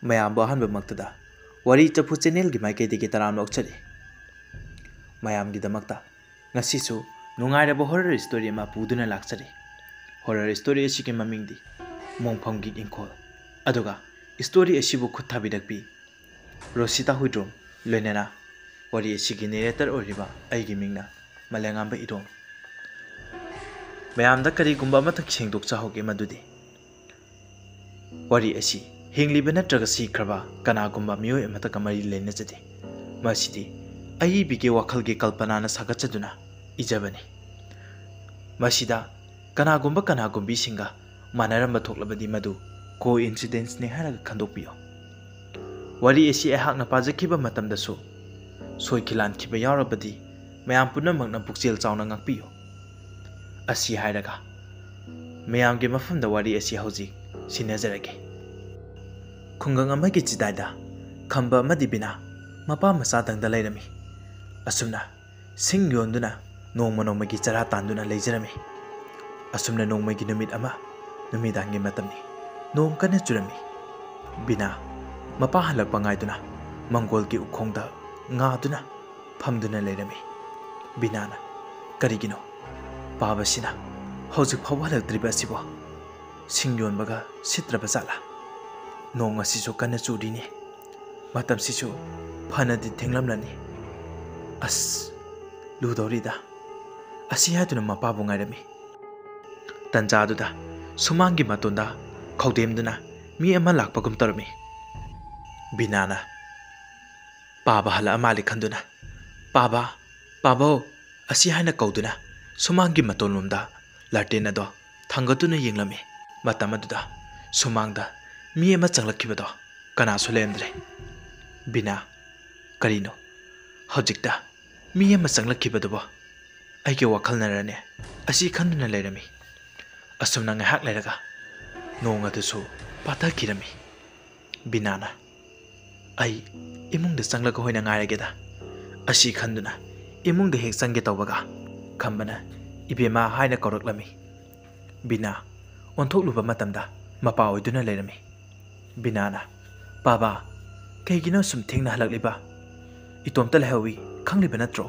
ꯃꯌꯥꯝꯕꯨ ꯑꯍꯥꯟꯕꯃꯛꯇꯗ ꯋꯥꯔꯤ ꯆꯐꯨ ꯆꯦꯅꯦꯜꯒꯤ ꯃꯥꯏꯀꯩꯗꯒꯤ ꯇꯔꯥꯝꯅ ꯑꯣꯛꯆꯔꯤ꯫ ꯃꯌꯥꯝꯒꯤꯗꯃꯛꯇ ꯉꯁꯤꯁꯨ ꯅꯨꯡꯉꯥꯏꯔꯕ ꯍꯣꯔꯔ ꯁ꯭ꯇꯣꯔꯤ ꯑꯃ ꯄꯨꯗꯨꯅ ꯂꯥꯛꯆꯔꯤ꯫ ꯍꯣꯔꯔ ꯁ꯭ꯇꯣꯔꯤ ꯑꯁꯤꯒꯤ ꯃꯃꯤꯡꯗꯤ ꯃꯣꯡꯐꯝꯒꯤ ꯏꯪꯈꯣꯜ, ꯑꯗꯨꯒ ꯁ꯭ꯇꯣꯔꯤ ꯑꯁꯤꯕꯨ ꯈꯨꯠ ꯊꯥꯕꯤꯔꯛꯄꯤ ꯔꯣꯁꯤꯇꯥ ꯍꯨꯏꯗ꯭ꯔꯣꯝ, ꯂꯣꯏꯅꯅ ꯋꯥꯔꯤ ꯑꯁꯤꯒꯤ ꯅꯦꯔꯦꯇꯔ ꯑꯣꯏꯔꯤꯕ ꯑꯩꯒꯤ ꯃꯤꯡꯅ ꯃꯂꯦꯝꯉꯥꯟꯕ ꯏꯔꯣꯝ꯫ ꯃꯌꯥꯝꯗ ꯀꯔꯤꯒꯨꯝꯕ ꯑꯃꯇꯪ ꯁꯦꯡꯗꯣꯛꯆꯍꯧꯒꯦ ꯃꯗꯨꯗꯤ ꯋꯥꯔꯤ ꯑꯁꯤ ꯍꯤꯡꯂꯤꯕ ꯅꯠꯇ꯭ꯔꯒ ꯁꯤꯈ꯭ꯔꯕ ꯀꯅꯥꯒꯨꯝꯕ ꯃꯤꯑꯣꯏ ꯑꯃꯠꯇꯒ ꯃꯔꯤ ꯂꯩꯅꯖꯗꯦ꯫ ꯃꯁꯤꯗꯤ ꯑꯏꯕꯤꯒꯤ ꯋꯥꯈꯜꯒꯤ ꯀꯜꯄꯅꯥꯅ ꯁꯥꯒꯠꯆꯗꯨꯅ ꯏꯖꯕꯅꯤ꯫ ꯃꯁꯤꯗ ꯀꯅꯥꯒꯨꯝꯕꯤꯁꯤꯡꯒ ꯃꯥꯟꯅꯔꯝꯕ ꯊꯣꯛꯂꯕꯗꯤ ꯃꯗꯨ ꯀꯣꯏꯟꯁꯤꯗꯦꯟꯁꯅꯤ ꯍꯥꯏꯔꯒ ꯈꯟꯗꯣꯛꯄꯤꯌꯨ꯫ ꯋꯥꯔꯤ ꯑꯁꯤ ꯑꯩꯍꯥꯛꯅ ꯄꯥꯖꯈꯤꯕ ꯃꯇꯝꯗꯁꯨ ꯁꯣꯏꯈꯤ ꯂꯥꯟꯈꯤꯕ ꯌꯥꯎꯔꯕꯗꯤ ꯃꯌꯥꯝ ꯄꯨꯝꯅꯃꯛꯅ ꯄꯨꯛꯆꯦꯜ ꯆꯥꯎꯅ ꯉꯥꯛꯄꯤꯌꯨ꯫ ꯑꯁꯤ ꯍꯥꯏꯔꯒ ꯃꯌꯥꯝꯒꯤ ꯃꯐꯝꯗ ꯋꯥꯔꯤ ꯑꯁꯤ ꯍꯧꯖꯤꯛ ꯁꯤꯟꯅꯖꯔꯒꯦ꯫ ꯈꯨꯡꯒꯪ ꯑꯃꯒꯤ ꯆꯤꯗꯥꯏꯗ ꯈꯝꯕ ꯑꯃꯗꯤ ꯕꯤꯅꯥ ꯃꯄꯥ ꯃꯆꯥꯗꯪꯗ ꯂꯩꯔꯝꯃꯤ꯫ ꯑꯁꯨꯝꯅ ꯁꯤꯡ ꯌꯣꯟꯗꯨꯅ ꯅꯣꯡꯃꯒꯤ ꯆꯔꯥ ꯇꯥꯟꯗꯨꯅ ꯂꯩꯖꯔꯝꯃꯤ꯫ ꯑꯁꯨꯝꯅ ꯅꯣꯡꯃꯒꯤ ꯅꯨꯃꯤꯠ ꯑꯃ ꯅꯨꯃꯤꯗꯥꯡꯒꯤ ꯃꯇꯝꯅꯤ꯫ ꯅꯣꯡ ꯀꯟꯅ ꯆꯨꯔꯝꯃꯤ꯫ ꯕꯤꯅꯥ ꯃꯄꯥ ꯍꯜꯂꯛꯄ ꯉꯥꯏꯗꯨꯅ ꯃꯪꯒꯣꯜꯒꯤ ꯎꯈꯣꯡꯗ ꯉꯥꯗꯨꯅ ꯐꯝꯗꯨꯅ ꯂꯩꯔꯝꯃꯤ꯫ ꯕꯤꯅꯥꯅ "ꯀꯔꯤꯒꯤꯅꯣ ꯄꯥꯕꯁꯤꯅ ꯍꯧꯖꯤꯛ ꯐꯥꯎꯕ ꯍꯜꯂꯛꯇ꯭ꯔꯤꯕ ꯑꯁꯤꯕꯣ? ꯁꯤꯡ ꯌꯣꯟꯕꯒ ꯁꯤꯠꯇ꯭ꯔꯕ ꯖꯥꯠꯂꯥ? ꯅꯣꯡ ꯑꯁꯤꯁꯨ ꯀꯟꯅ ꯆꯨꯔꯤꯅꯤ꯫ ꯃꯇꯝꯁꯤꯁꯨ ꯐꯅꯗꯤ ꯊꯦꯡꯂꯝꯂꯅꯤ꯫ ꯑꯁ ꯂꯨꯗꯧꯔꯤꯗ"꯫ ꯑꯁꯤ ꯍꯥꯏꯗꯨꯅ ꯃꯄꯥꯕꯨ ꯉꯥꯏꯔꯝꯃꯤ꯫ ꯇꯟꯖꯥꯗꯨꯗ ꯁꯨꯃꯥꯡꯒꯤ ꯃꯇꯣꯟꯗ ꯈꯧꯗꯦꯝꯗꯨꯅ ꯃꯤ ꯑꯃ ꯂꯥꯛꯄꯒꯨꯝ ꯇꯧꯔꯝꯃꯤ꯫ ꯕꯤꯅꯥꯅ ꯄꯥꯕ ꯍꯜꯂꯛꯑ ꯃꯥꯜꯂꯤ ꯈꯟꯗꯨꯅ "ꯄꯥꯕ, ꯄꯥꯕꯧ" ꯑꯁꯤ ꯍꯥꯏꯅ ꯀꯧꯗꯨꯅ ꯁꯨꯃꯥꯡꯒꯤ ꯃꯇꯣꯟꯂꯣꯝꯗ ꯂꯥꯇꯦꯟ ꯑꯗꯣ ꯊꯥꯡꯒꯠꯇꯨꯅ ꯌꯦꯡꯂꯝꯃꯤ꯫ ꯃꯇꯝ ꯑꯗꯨꯗ ꯁꯨꯃꯥꯡꯗ ꯃꯤ ꯑꯃ ꯆꯪꯂꯛꯈꯤꯕꯗꯣ ꯀꯅꯥꯁꯨ ꯂꯩꯔꯝꯗ꯭ꯔꯦ꯫ ꯕꯤꯅꯥ "ꯀꯔꯤꯅꯣ ꯍꯧꯖꯤꯛꯇ ꯃꯤ ꯑꯃ ꯆꯪꯂꯛꯈꯤꯕꯗꯨꯕꯣ? ꯑꯩꯒꯤ ꯋꯥꯈꯜꯅꯔꯅꯦ" ꯑꯁꯤ ꯈꯟꯗꯨꯅ ꯂꯩꯔꯝꯃꯤ꯫ ꯑꯁꯨꯝꯅ ꯉꯥꯏꯍꯥꯛ ꯂꯩꯔꯒ ꯅꯣꯡ ꯑꯗꯨꯁꯨ ꯄꯥꯊꯈꯤꯔꯝꯃꯤ꯫ ꯕꯤꯅꯥꯅ "ꯑꯩ ꯏꯃꯨꯡꯗ ꯆꯪꯂꯒ ꯑꯣꯏꯅ ꯉꯥꯏꯔꯒꯦꯗ" ꯑꯁꯤ ꯈꯟꯗꯨꯅ ꯏꯃꯨꯡꯗ ꯍꯦꯛ ꯆꯪꯒꯦ ꯇꯧꯕꯒ ꯈꯝꯕꯅ "ꯏꯕꯦꯝꯃ" ꯍꯥꯏꯅ ꯀꯧꯔꯛꯂꯝꯃꯤ꯫ ꯕꯤꯅꯥ ꯑꯣꯟꯊꯣꯛꯂꯨꯕ ꯃꯇꯝꯗ ꯃꯄꯥ ꯑꯣꯏꯗꯨꯅ ꯂꯩꯔꯝꯃꯤ꯫ ꯕꯤꯅꯥꯅ "ꯄꯥꯕ, ꯀꯩꯒꯤꯅꯣ ꯁꯨꯝ ꯊꯦꯡꯅ ꯍꯜꯂꯛꯂꯤꯕ? ꯏꯇꯣꯝꯇ ꯂꯩꯍꯧꯏ ꯈꯪꯂꯤꯕ ꯅꯠꯇ꯭ꯔꯣ?"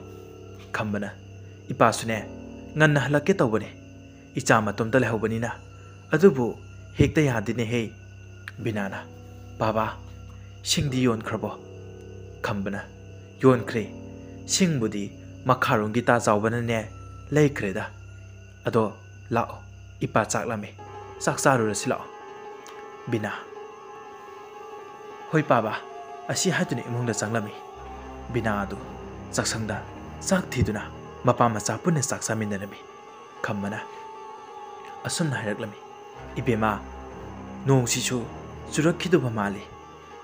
ꯈꯝꯕꯅ "ꯏꯄꯥꯁꯨꯅꯦ ꯉꯟꯅ ꯍꯜꯂꯛꯀꯦ ꯇꯧꯕꯅꯦ, ꯏꯆꯥ ꯃꯇꯣꯝꯇ ꯂꯩꯍꯧꯕꯅꯤꯅ, ꯑꯗꯨꯕꯨ ꯍꯦꯛꯇ ꯌꯥꯗꯦꯅꯦꯍꯦ." ꯕꯤꯅꯥꯅ "ꯄꯥꯕ, ꯁꯤꯡꯗꯤ ꯌꯣꯟꯈ꯭ꯔꯕꯣ?" ꯈꯝꯕꯅ "ꯌꯣꯟꯈ꯭ꯔꯦ, ꯁꯤꯡꯕꯨꯗꯤ ꯃꯈꯥꯔꯣꯝꯒꯤ ꯇꯥ ꯆꯥꯎꯕꯅꯅꯦ ꯂꯩꯈ꯭ꯔꯦꯗ꯫ ꯑꯗꯣ ꯂꯥꯛꯑꯣ, ꯏꯄꯥ ꯆꯥꯛ ꯂꯥꯝꯃꯦ, ꯆꯥꯛ ꯆꯥꯔꯨꯔꯁꯤ ꯂꯥꯛꯑꯣ." ꯕꯤꯅꯥ "ꯍꯣꯏ ꯄꯥꯕ" ꯑꯁꯤ ꯍꯥꯏꯗꯨꯅ ꯏꯃꯨꯡꯗ ꯆꯪꯂꯝꯃꯤ꯫ ꯕꯤꯅꯥ ꯑꯗꯨ ꯆꯥꯛꯁꯪꯗ ꯆꯥꯛ ꯊꯤꯗꯨꯅ ꯃꯄꯥ ꯃꯆꯥ ꯄꯨꯟꯅ ꯆꯥꯛ ꯆꯥꯃꯤꯟꯅꯔꯝꯃꯤ꯫ ꯈꯝꯕꯅ ꯑꯁꯨꯝꯅ ꯍꯥꯏꯔꯛꯂꯝꯃꯤ: "ꯏꯕꯦꯝꯃ, ꯅꯣꯡꯁꯤꯁꯨ ꯆꯨꯔꯛꯈꯤꯗꯧꯕ ꯃꯥꯜꯂꯤ꯫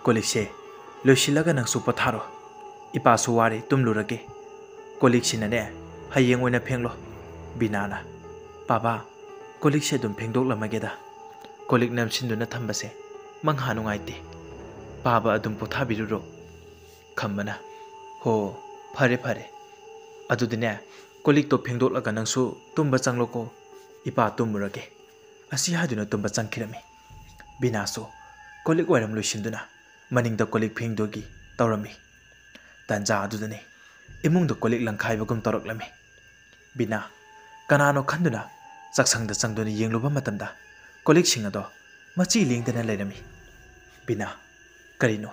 ꯀꯣꯜꯂꯤꯛꯁꯦ ꯂꯣꯏꯁꯤꯜꯂꯒ ꯅꯪꯁꯨ ꯄꯣꯊꯥꯔꯣ, ꯏꯄꯥꯁꯨ ꯋꯥꯔꯦ ꯇꯨꯝꯂꯨꯔꯒꯦ꯫ ꯀꯣꯜꯂꯤꯛꯁꯤꯅꯅꯦ ꯍꯌꯦꯡ ꯑꯣꯏꯅ ꯐꯦꯡꯂꯣ." ꯕꯤꯅꯥꯅ "ꯄꯥꯕ, ꯀꯣꯜꯂꯤꯛꯁꯦ ꯑꯗꯨꯝ ꯐꯦꯡꯗꯣꯛꯂꯝꯃꯒꯦꯗ, ꯀꯣꯜꯂꯤꯛ ꯅꯝꯁꯤꯟꯗꯨꯅ ꯊꯝꯕꯁꯦ ꯃꯪꯍꯥ ꯅꯨꯡꯉꯥꯏꯇꯦ, ꯄꯥꯕ ꯑꯗꯨꯝ ꯄꯣꯊꯥꯕꯤꯔꯨꯔꯣ." ꯈꯝꯕꯅ "ꯍꯣ, ꯐꯔꯦ ꯐꯔꯦ, ꯑꯗꯨꯗꯤꯅꯦ ꯀꯣꯜꯂꯤꯛꯇꯣ ꯐꯦꯡꯗꯣꯛꯂꯒ ꯅꯪꯁꯨ ꯇꯨꯝꯕ ꯆꯪꯂꯣꯀꯣ, ꯏꯄꯥ ꯇꯨꯝꯃꯨꯔꯒꯦ." ꯑꯁꯤ ꯍꯥꯏꯗꯨꯅ ꯇꯨꯝꯕ ꯆꯪꯈꯤꯔꯝꯃꯤ꯫ ꯕꯤꯅꯥꯁꯨ ꯀꯣꯜꯂꯤꯛ ꯋꯥꯏꯔꯝ ꯂꯣꯏꯁꯤꯟꯗꯨꯅ ꯃꯅꯤꯡꯗ ꯀꯣꯜꯂꯤꯛ ꯐꯦꯡꯗꯣꯛꯒꯤ ꯇꯧꯔꯝꯃꯤ꯫ ꯇꯥꯟꯖꯥ ꯑꯗꯨꯗꯅꯤ ꯏꯃꯨꯡꯗ ꯀꯣꯜꯂꯤꯛ ꯂꯪꯈꯥꯏꯕꯒꯨꯝ ꯇꯧꯔꯛꯂꯝꯃꯤ꯫ ꯕꯤꯅꯥ ꯀꯅꯥꯅꯣ ꯈꯟꯗꯨꯅ ꯆꯥꯛꯁꯪꯗ ꯆꯪꯗꯨꯅ ꯌꯦꯡꯂꯨꯕ ꯃꯇꯝꯗ ꯀꯣꯜꯂꯤꯛꯁꯤꯡ ꯑꯗꯣ ꯃꯆꯤ ꯂꯦꯡꯗꯅ ꯂꯩꯔꯝꯃꯤ꯫ ꯕꯤꯅꯥ "ꯀꯔꯤꯅꯣ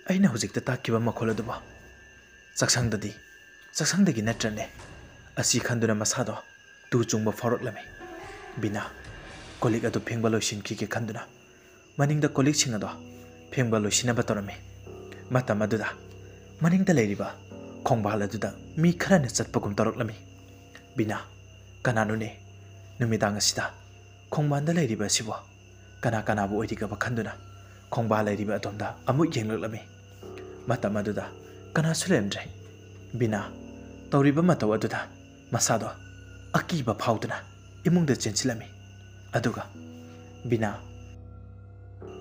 ꯑꯩꯅ ꯍꯧꯖꯤꯛꯇ ꯇꯥꯈꯤꯕ ꯃꯈꯣꯜ ꯑꯗꯨꯕꯣ? ꯆꯥꯛꯁꯪꯗꯒꯤ ꯅꯠꯇ꯭ꯔꯅꯦ?" ꯑꯁꯤ ꯈꯟꯗꯨꯅ ꯃꯁꯥꯗꯣ ꯇꯨ ꯆꯨꯡꯕ ꯐꯥꯎꯔꯛꯂꯝꯃꯤ꯫ ꯕꯤꯅꯥ ꯀꯣꯜꯂꯤꯛ ꯑꯗꯨ ꯐꯦꯡꯕ ꯂꯣꯏꯁꯤꯟꯈꯤꯒꯦ ꯈꯟꯗꯨꯅ ꯃꯅꯤꯡꯗ ꯀꯣꯜꯂꯤꯛꯁꯤꯡ ꯑꯗꯣ ꯐꯦꯡꯕ ꯂꯣꯏꯁꯤꯟꯅꯕ ꯇꯧꯔꯝꯃꯤ꯫ ꯃꯇꯝ ꯑꯗꯨꯗ ꯃꯅꯤꯡꯗ ꯂꯩꯔꯤꯕ ꯈꯣꯡꯕꯥꯜ ꯑꯗꯨꯗ ꯃꯤ ꯈꯔꯅ ꯆꯠꯄꯒꯨꯝ ꯇꯧꯔꯛꯂꯝꯃꯤ꯫ ꯕꯤꯅꯥ "ꯀꯅꯥꯅꯣꯅꯦ ꯅꯨꯃꯤꯗꯥꯡ ꯑꯁꯤꯗ ꯈꯣꯡꯕꯥꯜꯗ ꯂꯩꯔꯤꯕ ꯑꯁꯤꯕꯣ? ꯀꯅꯥꯕꯨ ꯑꯣꯏꯔꯤꯒꯕ?" ꯈꯟꯗꯨꯅ ꯈꯣꯡꯕꯥꯜ ꯂꯩꯔꯤꯕ ꯑꯗꯣꯝꯗ ꯑꯃꯨꯛ ꯌꯦꯡꯂꯛꯂꯝꯃꯤ꯫ ꯃꯇꯝ ꯑꯗꯨꯗ ꯀꯅꯥꯁꯨ ꯂꯩꯔꯝꯗ꯭ꯔꯦ꯫ ꯕꯤꯅꯥ ꯇꯧꯔꯤꯕ ꯃꯇꯧ ꯑꯗꯨꯗ ꯃꯁꯥꯗꯣ ꯑꯀꯤꯕ ꯐꯥꯎꯗꯨꯅ ꯏꯃꯨꯡꯗ ꯆꯦꯟꯁꯤꯜꯂꯝꯃꯤ꯫ ꯑꯗꯨꯒ ꯕꯤꯅꯥ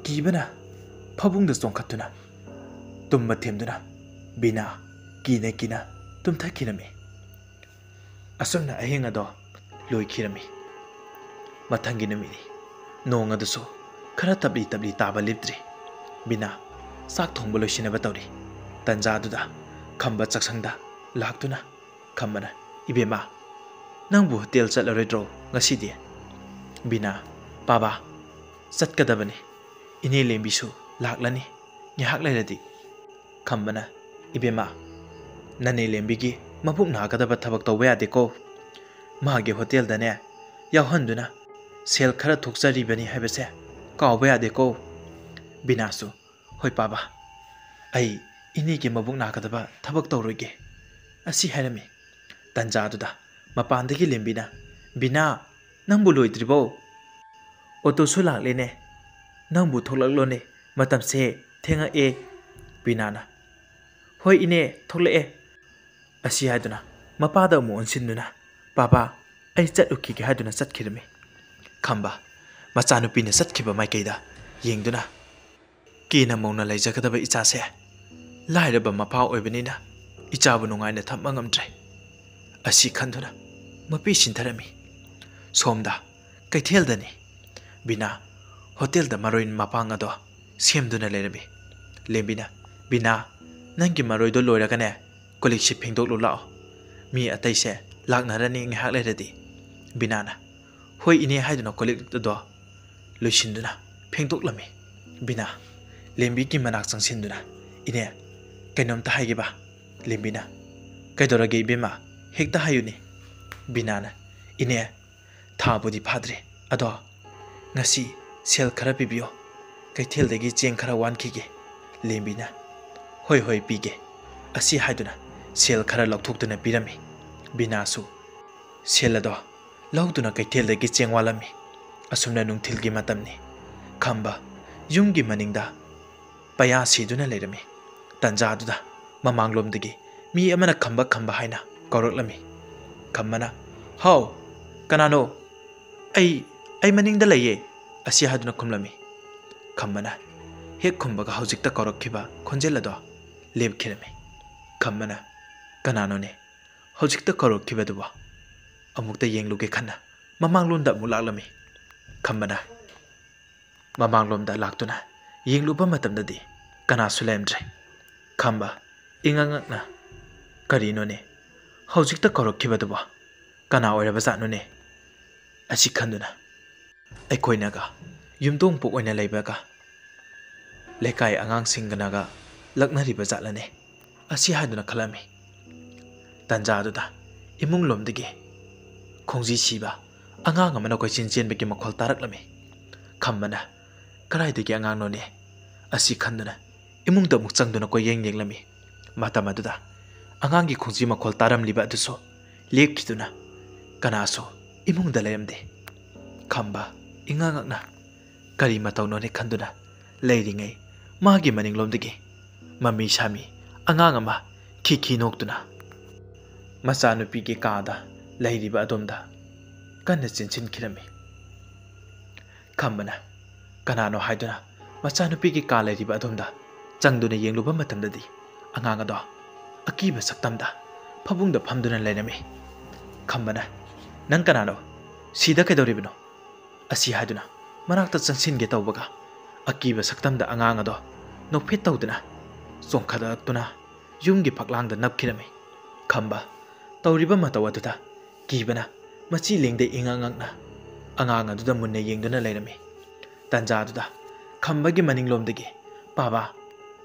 ꯀꯤꯕꯅ ꯐꯃꯨꯡꯗ ꯆꯣꯡꯈꯠꯇꯨꯅ ꯇꯨꯝꯕ ꯊꯦꯝꯗꯨꯅ ꯕꯤꯅꯥ ꯀꯤꯅ ꯇꯨꯝꯊꯈꯤꯔꯝꯃꯤ꯫ ꯑꯁꯨꯝꯅ ꯑꯍꯤꯡ ꯑꯗꯣ ꯂꯣꯏꯈꯤꯔꯝꯃꯤ꯫ ꯃꯊꯪꯒꯤ ꯅꯨꯃꯤꯠꯅꯤ꯫ ꯅꯣꯡ ꯑꯗꯨꯁꯨ ꯈꯔ ꯇꯞꯂꯤ ꯇꯥꯕ ꯂꯦꯞꯇ꯭ꯔꯤ꯫ ꯕꯤꯅꯥ ꯆꯥꯛ ꯊꯣꯡꯕ ꯂꯣꯏꯁꯤꯟꯅꯕ ꯇꯧꯔꯤ ꯇꯟꯖꯥꯗꯨꯗ ꯈꯝꯕ ꯆꯥꯛꯁꯪꯗ ꯂꯥꯛꯇꯨꯅ ꯈꯝꯕꯅ ꯏꯕꯦꯝꯃ ꯅꯪꯕꯨ ꯍꯣꯇꯦꯜ ꯆꯠꯂꯔꯣꯏꯗ꯭ꯔꯣ ꯉꯁꯤꯗꯤ ꯕꯤꯅꯥ ꯄꯥꯕꯥ ꯆꯠꯀꯗꯕꯅꯤ ꯏꯅꯦ ꯂꯦꯝꯕꯤꯁꯨ ꯂꯥꯛꯂꯅꯤ ꯉꯥꯏꯍꯥꯛ ꯂꯩꯔꯗꯤ ꯈꯝꯕꯅ ꯏꯕꯦꯝꯃ ꯅꯅꯦ ꯂꯦꯝꯕꯤꯒꯤ ꯃꯕꯨꯛ ꯅꯥꯒꯗꯕ ꯊꯕꯛ ꯇꯧꯕ ꯌꯥꯗꯦꯀꯣ ꯃꯥꯒꯤ ꯍꯣꯇꯦꯜꯗꯅꯦ ꯌꯥꯎꯍꯟꯗꯨꯅ ꯁꯦꯜ ꯈꯔ ꯊꯣꯛꯆꯔꯤꯕꯅꯤ ꯍꯥꯏꯕꯁꯦ ꯀꯥꯎꯕ ꯌꯥꯗꯦꯀꯣ ꯕꯤꯅꯥꯁꯨ ꯍꯣꯏ ꯄꯥꯕꯥ ꯑꯩ ꯏꯅꯦꯒꯤ ꯃꯕꯨꯛ ꯅꯥꯒꯗꯕ ꯊꯕꯛ ꯇꯧꯔꯣꯏꯒꯦ ꯑꯁꯤ ꯍꯥꯏꯔꯝꯃꯤ ꯇꯟꯖꯥꯗꯨꯗ ꯃꯄꯥꯟꯗꯒꯤ ꯂꯦꯝꯕꯤꯅ ꯕꯤꯅꯥ ꯅꯪꯕꯨ ꯂꯣꯏꯗ꯭ꯔꯤꯕꯣ ꯑꯣꯇꯣꯁꯨ ꯂꯥꯛꯂꯦꯅꯦ ꯅꯪꯕꯨ ꯊꯣꯛꯂꯛꯂꯣꯅꯦ ꯃꯇꯝꯁꯦ ꯊꯦꯡꯉꯛꯑꯦ ꯕꯤꯅꯥꯅ ꯍꯣꯏ ꯏꯅꯦ ꯊꯣꯛꯂꯛꯑꯦ ꯑꯁꯤ ꯍꯥꯏꯗꯨꯅ ꯃꯄꯥꯗ ꯑꯃꯨꯛ ꯑꯣꯟꯁꯤꯟꯗꯨꯅ ꯄꯥꯕꯥ ꯑꯩ ꯆꯠꯂꯨꯈꯤꯒꯦ ꯍꯥꯏꯗꯨꯅ ꯆꯠꯈꯤꯔꯝꯃꯤ ꯈꯝꯕ ꯃꯆꯥꯅꯨꯄꯤꯅ ꯆꯠꯈꯤꯕ ꯃꯥꯏꯀꯩꯗ ꯌꯦꯡꯗꯨꯅ ꯀꯦꯅ ꯃꯧꯅ ꯂꯩꯖꯒꯗꯕ ꯏꯆꯥꯁꯦ ꯂꯥꯏꯔꯕ ꯃꯄꯥ ꯑꯣꯏꯕꯅꯤꯅ ꯏꯆꯥꯕꯨ ꯅꯨꯡꯉꯥꯏꯅ ꯊꯝꯕ ꯉꯝꯗ꯭ꯔꯦ ꯑꯁꯤ ꯈꯟꯗꯨꯅ ꯃꯄꯤ ꯁꯤꯟꯊꯔꯝꯃꯤ ꯁꯣꯝꯗ ꯀꯩꯊꯦꯜꯗꯅꯤ ꯕꯤꯅꯥ ꯍꯣꯇꯦꯜꯗ ꯃꯔꯣꯏ ꯃꯄꯥꯡ ꯑꯗꯣ ꯁꯦꯝꯗꯨꯅ ꯂꯩꯔꯝꯃꯤ ꯂꯦꯝꯕꯤꯅ ꯕꯤꯅꯥ ꯅꯪꯒꯤ ꯃꯔꯣꯏꯗꯣ ꯂꯣꯏꯔꯒꯅꯦ ꯀꯣꯂꯤꯛꯁꯤ ꯐꯦꯡꯗꯣꯛꯂꯨ ꯂꯥꯛꯑꯣ ꯃꯤ ꯑꯇꯩꯁꯦ ꯂꯥꯛꯅꯔꯅꯤ ꯉꯥꯏꯍꯥꯛ ꯂꯩꯔꯗꯤ ꯕꯤꯅꯥꯅ ꯍꯣꯏ ꯏꯅꯦ ꯍꯥꯏꯗꯨꯅ ꯀꯣꯂꯤꯛ ꯑꯗꯣ ꯂꯣꯏꯁꯤꯟꯗꯨꯅ ꯐꯦꯡꯗꯣꯛꯂꯝꯃꯤ ꯕꯤꯅꯥ ꯂꯦꯝꯕꯤꯒꯤ ꯃꯅꯥꯛ ꯆꯪꯁꯤꯟꯗꯨꯅ ꯏꯅꯦ ꯀꯩꯅꯣꯝꯇ ꯍꯥꯏꯒꯦꯕ ꯂꯦꯝꯕꯤꯅ ꯀꯩꯗꯧꯔꯒꯦ ꯏꯕꯦꯝꯃ ꯍꯦꯛꯇ ꯍꯥꯏꯌꯨꯅꯦ ꯕꯤꯅꯥꯅ ꯏꯅꯦ ꯊꯥꯕꯨꯗꯤ ꯐꯥꯗ꯭ꯔꯤ ꯑꯗꯣ ꯉꯁꯤ ꯁꯦꯜ ꯈꯔ ꯄꯤꯕꯤꯌꯣ ꯀꯩꯊꯦꯜꯗꯒꯤ ꯆꯦꯡ ꯈꯔ ꯋꯥꯟꯈꯤꯒꯦ ꯂꯦꯝꯕꯤꯅ ꯍꯣꯏ ꯍꯣꯏ ꯄꯤꯒꯦ ꯑꯁꯤ ꯍꯥꯏꯗꯨꯅ ꯁꯦꯜ ꯈꯔ ꯂꯧꯊꯣꯛꯇꯨꯅ ꯄꯤꯔꯝꯃꯤ ꯕꯤꯅꯥꯁꯨ ꯁꯦꯜ ꯑꯗꯣ ꯂꯧꯗꯨꯅ ꯀꯩꯊꯦꯜꯗꯒꯤ ꯆꯦꯡ ꯋꯥꯜꯂꯝꯃꯤ ꯑꯁꯨꯝꯅ ꯅꯨꯡꯊꯤꯜꯒꯤ ꯃꯇꯝꯅꯤ ꯈꯝꯕ ꯌꯨꯝꯒꯤ ꯃꯅꯤꯡꯗ ꯄꯌꯥ ꯁꯤꯗꯨꯅ ꯂꯩꯔꯝꯃꯤ ꯇꯟꯖꯥꯗꯨꯗ ꯃꯃꯥꯡꯂꯣꯝꯗꯒꯤ ꯃꯤ ꯑꯃꯅ ꯈꯝꯕ ꯈꯝꯕ ꯍꯥꯏꯅ ꯀꯧꯔꯛꯂꯝꯃꯤ ꯈꯝꯕꯅ ꯍꯥꯎ ꯀꯅꯥꯅꯣ ꯑꯩ ꯃꯅꯤꯡꯗ ꯂꯩꯌꯦ ꯑꯁꯤ ꯍꯥꯏꯗꯨꯅ ꯈꯨꯝꯂꯝꯃꯤ ꯈꯝꯕꯅ ꯍꯦꯛ ꯈꯨꯝꯕꯒ ꯍꯧꯖꯤꯛꯇ ꯀꯧꯔꯛꯈꯤꯕ ꯈꯣꯟꯖꯦꯜ ꯑꯗꯣ ꯂꯦꯞꯈꯤꯔꯝꯃꯤ ꯈꯝꯕꯅ ꯀꯅꯥꯅꯣꯅꯦ ꯍꯧꯖꯤꯛꯇ ꯀꯧꯔꯛꯈꯤꯕꯗꯨꯕꯣ ꯑꯃꯨꯛꯇ ꯌꯦꯡꯂꯨꯒꯦ ꯈꯟꯅ ꯃꯃꯥꯡꯂꯣꯝꯗ ꯑꯃꯨꯛ ꯂꯥꯛꯂꯝꯃꯤ ꯈꯝꯕꯅ ꯃꯃꯥꯡꯂꯣꯝꯗ ꯂꯥꯛꯇꯨꯅ ꯌꯦꯡꯂꯨꯕ ꯃꯇꯝꯗꯗꯤ ꯀꯅꯥꯁꯨ ꯂꯩꯔꯝꯗ꯭ꯔꯦ ꯈꯝꯕ ꯏꯉꯛꯉꯛꯅ ꯀꯔꯤꯅꯣꯅꯦ ꯍꯧꯖꯤꯛꯇ ꯀꯧꯔꯛꯈꯤꯕꯗꯨꯕꯣ ꯀꯅꯥ ꯑꯣꯏꯔꯕꯖꯥꯠꯅꯣꯅꯦ ꯑꯁꯤ ꯈꯟꯗꯨꯅ ꯑꯩꯈꯣꯏꯅꯒ ꯌꯨꯝꯊꯣꯡꯄꯣꯛ ꯑꯣꯏꯅ ꯂꯩꯕꯒ ꯂꯩꯀꯥꯏ ꯑꯉꯥꯡꯁꯤꯡꯒꯅꯒ ꯂꯛꯅꯔꯤꯕ ꯖꯥꯠꯂꯅꯦ ꯑꯁꯤ ꯍꯥꯏꯗꯨꯅ ꯈꯜꯂꯝꯃꯤ ꯇꯟꯖꯥꯗꯨꯗ ꯏꯃꯨꯡꯂꯣꯝꯗꯒꯤ ꯈꯣꯡꯖꯤ ꯁꯤꯕ ꯑꯉꯥꯡ ꯑꯃꯅ ꯀꯣꯏꯆꯦꯟ ꯆꯦꯟꯕꯒꯤ ꯃꯈꯣꯜ ꯇꯥꯔꯛꯂꯝꯃꯤ ꯈꯝꯕꯅ ꯀꯗꯥꯏꯗꯒꯤ ꯑꯉꯥꯡꯅꯣꯅꯦ ꯑꯁꯤ ꯈꯟꯗꯨꯅ ꯏꯃꯨꯡꯗ ꯑꯃꯨꯛ ꯆꯪꯗꯨꯅ ꯀꯣꯏꯌꯦꯡ ꯌꯦꯡꯂꯝꯃꯤ ꯃꯇꯝ ꯑꯗꯨꯗ ꯑꯉꯥꯡꯒꯤ ꯈꯣꯡꯖꯤ ꯃꯈꯣꯜ ꯇꯥꯔꯝꯂꯤꯕ ꯑꯗꯨꯁꯨ ꯂꯦꯞꯈꯤꯗꯨꯅ ꯀꯅꯥꯁꯨ ꯏꯃꯨꯡꯗ ꯂꯩꯔꯝꯗꯦ ꯈꯝꯕ ꯏꯉꯛꯉꯛꯅ ꯀꯔꯤ ꯃꯇꯧꯅꯣꯅꯦ ꯈꯟꯗꯨꯅ ꯂꯩꯔꯤꯉꯩ ꯃꯥꯒꯤ ꯃꯅꯤꯡꯂꯣꯝꯗꯒꯤ ꯃꯃꯤ ꯁꯥꯃꯤ ꯑꯉꯥꯡ ꯑꯃ ꯈꯤꯈꯤ ꯅꯣꯛꯇꯨꯅ ꯃꯆꯥꯅꯨꯄꯤꯒꯤ ꯀꯥꯗ ꯂꯩꯔꯤꯕ ꯑꯗꯣꯝꯗ ꯀꯟꯅ ꯆꯦꯟꯁꯤꯟꯈꯤꯔꯝꯃꯤ ꯈꯝꯕꯅ ꯀꯅꯥꯅꯣ ꯍꯥꯏꯗꯨꯅ ꯃꯆꯥꯅꯨꯄꯤꯒꯤ ꯀꯥ ꯂꯩꯔꯤꯕ ꯑꯗꯣꯝꯗ ꯆꯪꯗꯨꯅ ꯌꯦꯡꯂꯨꯕ ꯃꯇꯝꯗꯗꯤ ꯑꯉꯥꯡ ꯑꯗꯣ ꯑꯀꯤꯕ ꯁꯛꯇꯝꯗ ꯐꯃꯨꯡꯗ ꯐꯝꯗꯨꯅ ꯂꯩꯔꯝꯃꯤ ꯈꯝꯕꯅ ꯅꯪ ꯀꯅꯥꯅꯣ ꯁꯤꯗ ꯀꯩꯗꯧꯔꯤꯕꯅꯣ ꯑꯁꯤ ꯍꯥꯏꯗꯨꯅ ꯃꯅꯥꯛꯇ ꯆꯪꯁꯤꯟꯒꯦ ꯇꯧꯕꯒ ꯑꯀꯤꯕ ꯁꯛꯇꯝꯗ ꯑꯉꯥꯡ ꯑꯗꯣ ꯅꯣꯛꯐꯦꯠ ꯇꯧꯗꯨꯅ ꯆꯣꯡꯈꯠꯂꯛꯇꯨꯅ ꯌꯨꯝꯒꯤ ꯐꯛꯂꯥꯡꯗ ꯅꯞꯈꯤꯔꯝꯃꯤ ꯈꯝꯕ ꯇꯧꯔꯤꯕ ꯃꯇꯧ ꯑꯗꯨꯗ ꯀꯤꯕꯅ ꯃꯆꯤ ꯂꯦꯡꯗꯩ ꯏꯉꯛꯉꯛꯅ ꯑꯉꯥꯡ ꯑꯗꯨꯗ ꯃꯨꯟꯅ ꯌꯦꯡꯗꯨꯅ ꯂꯩꯔꯝꯃꯤ ꯇꯟꯖꯥꯗꯨꯗ ꯈꯝꯕꯒꯤ ꯃꯅꯤꯡꯂꯣꯝꯗꯒꯤ ꯄꯥꯕꯥ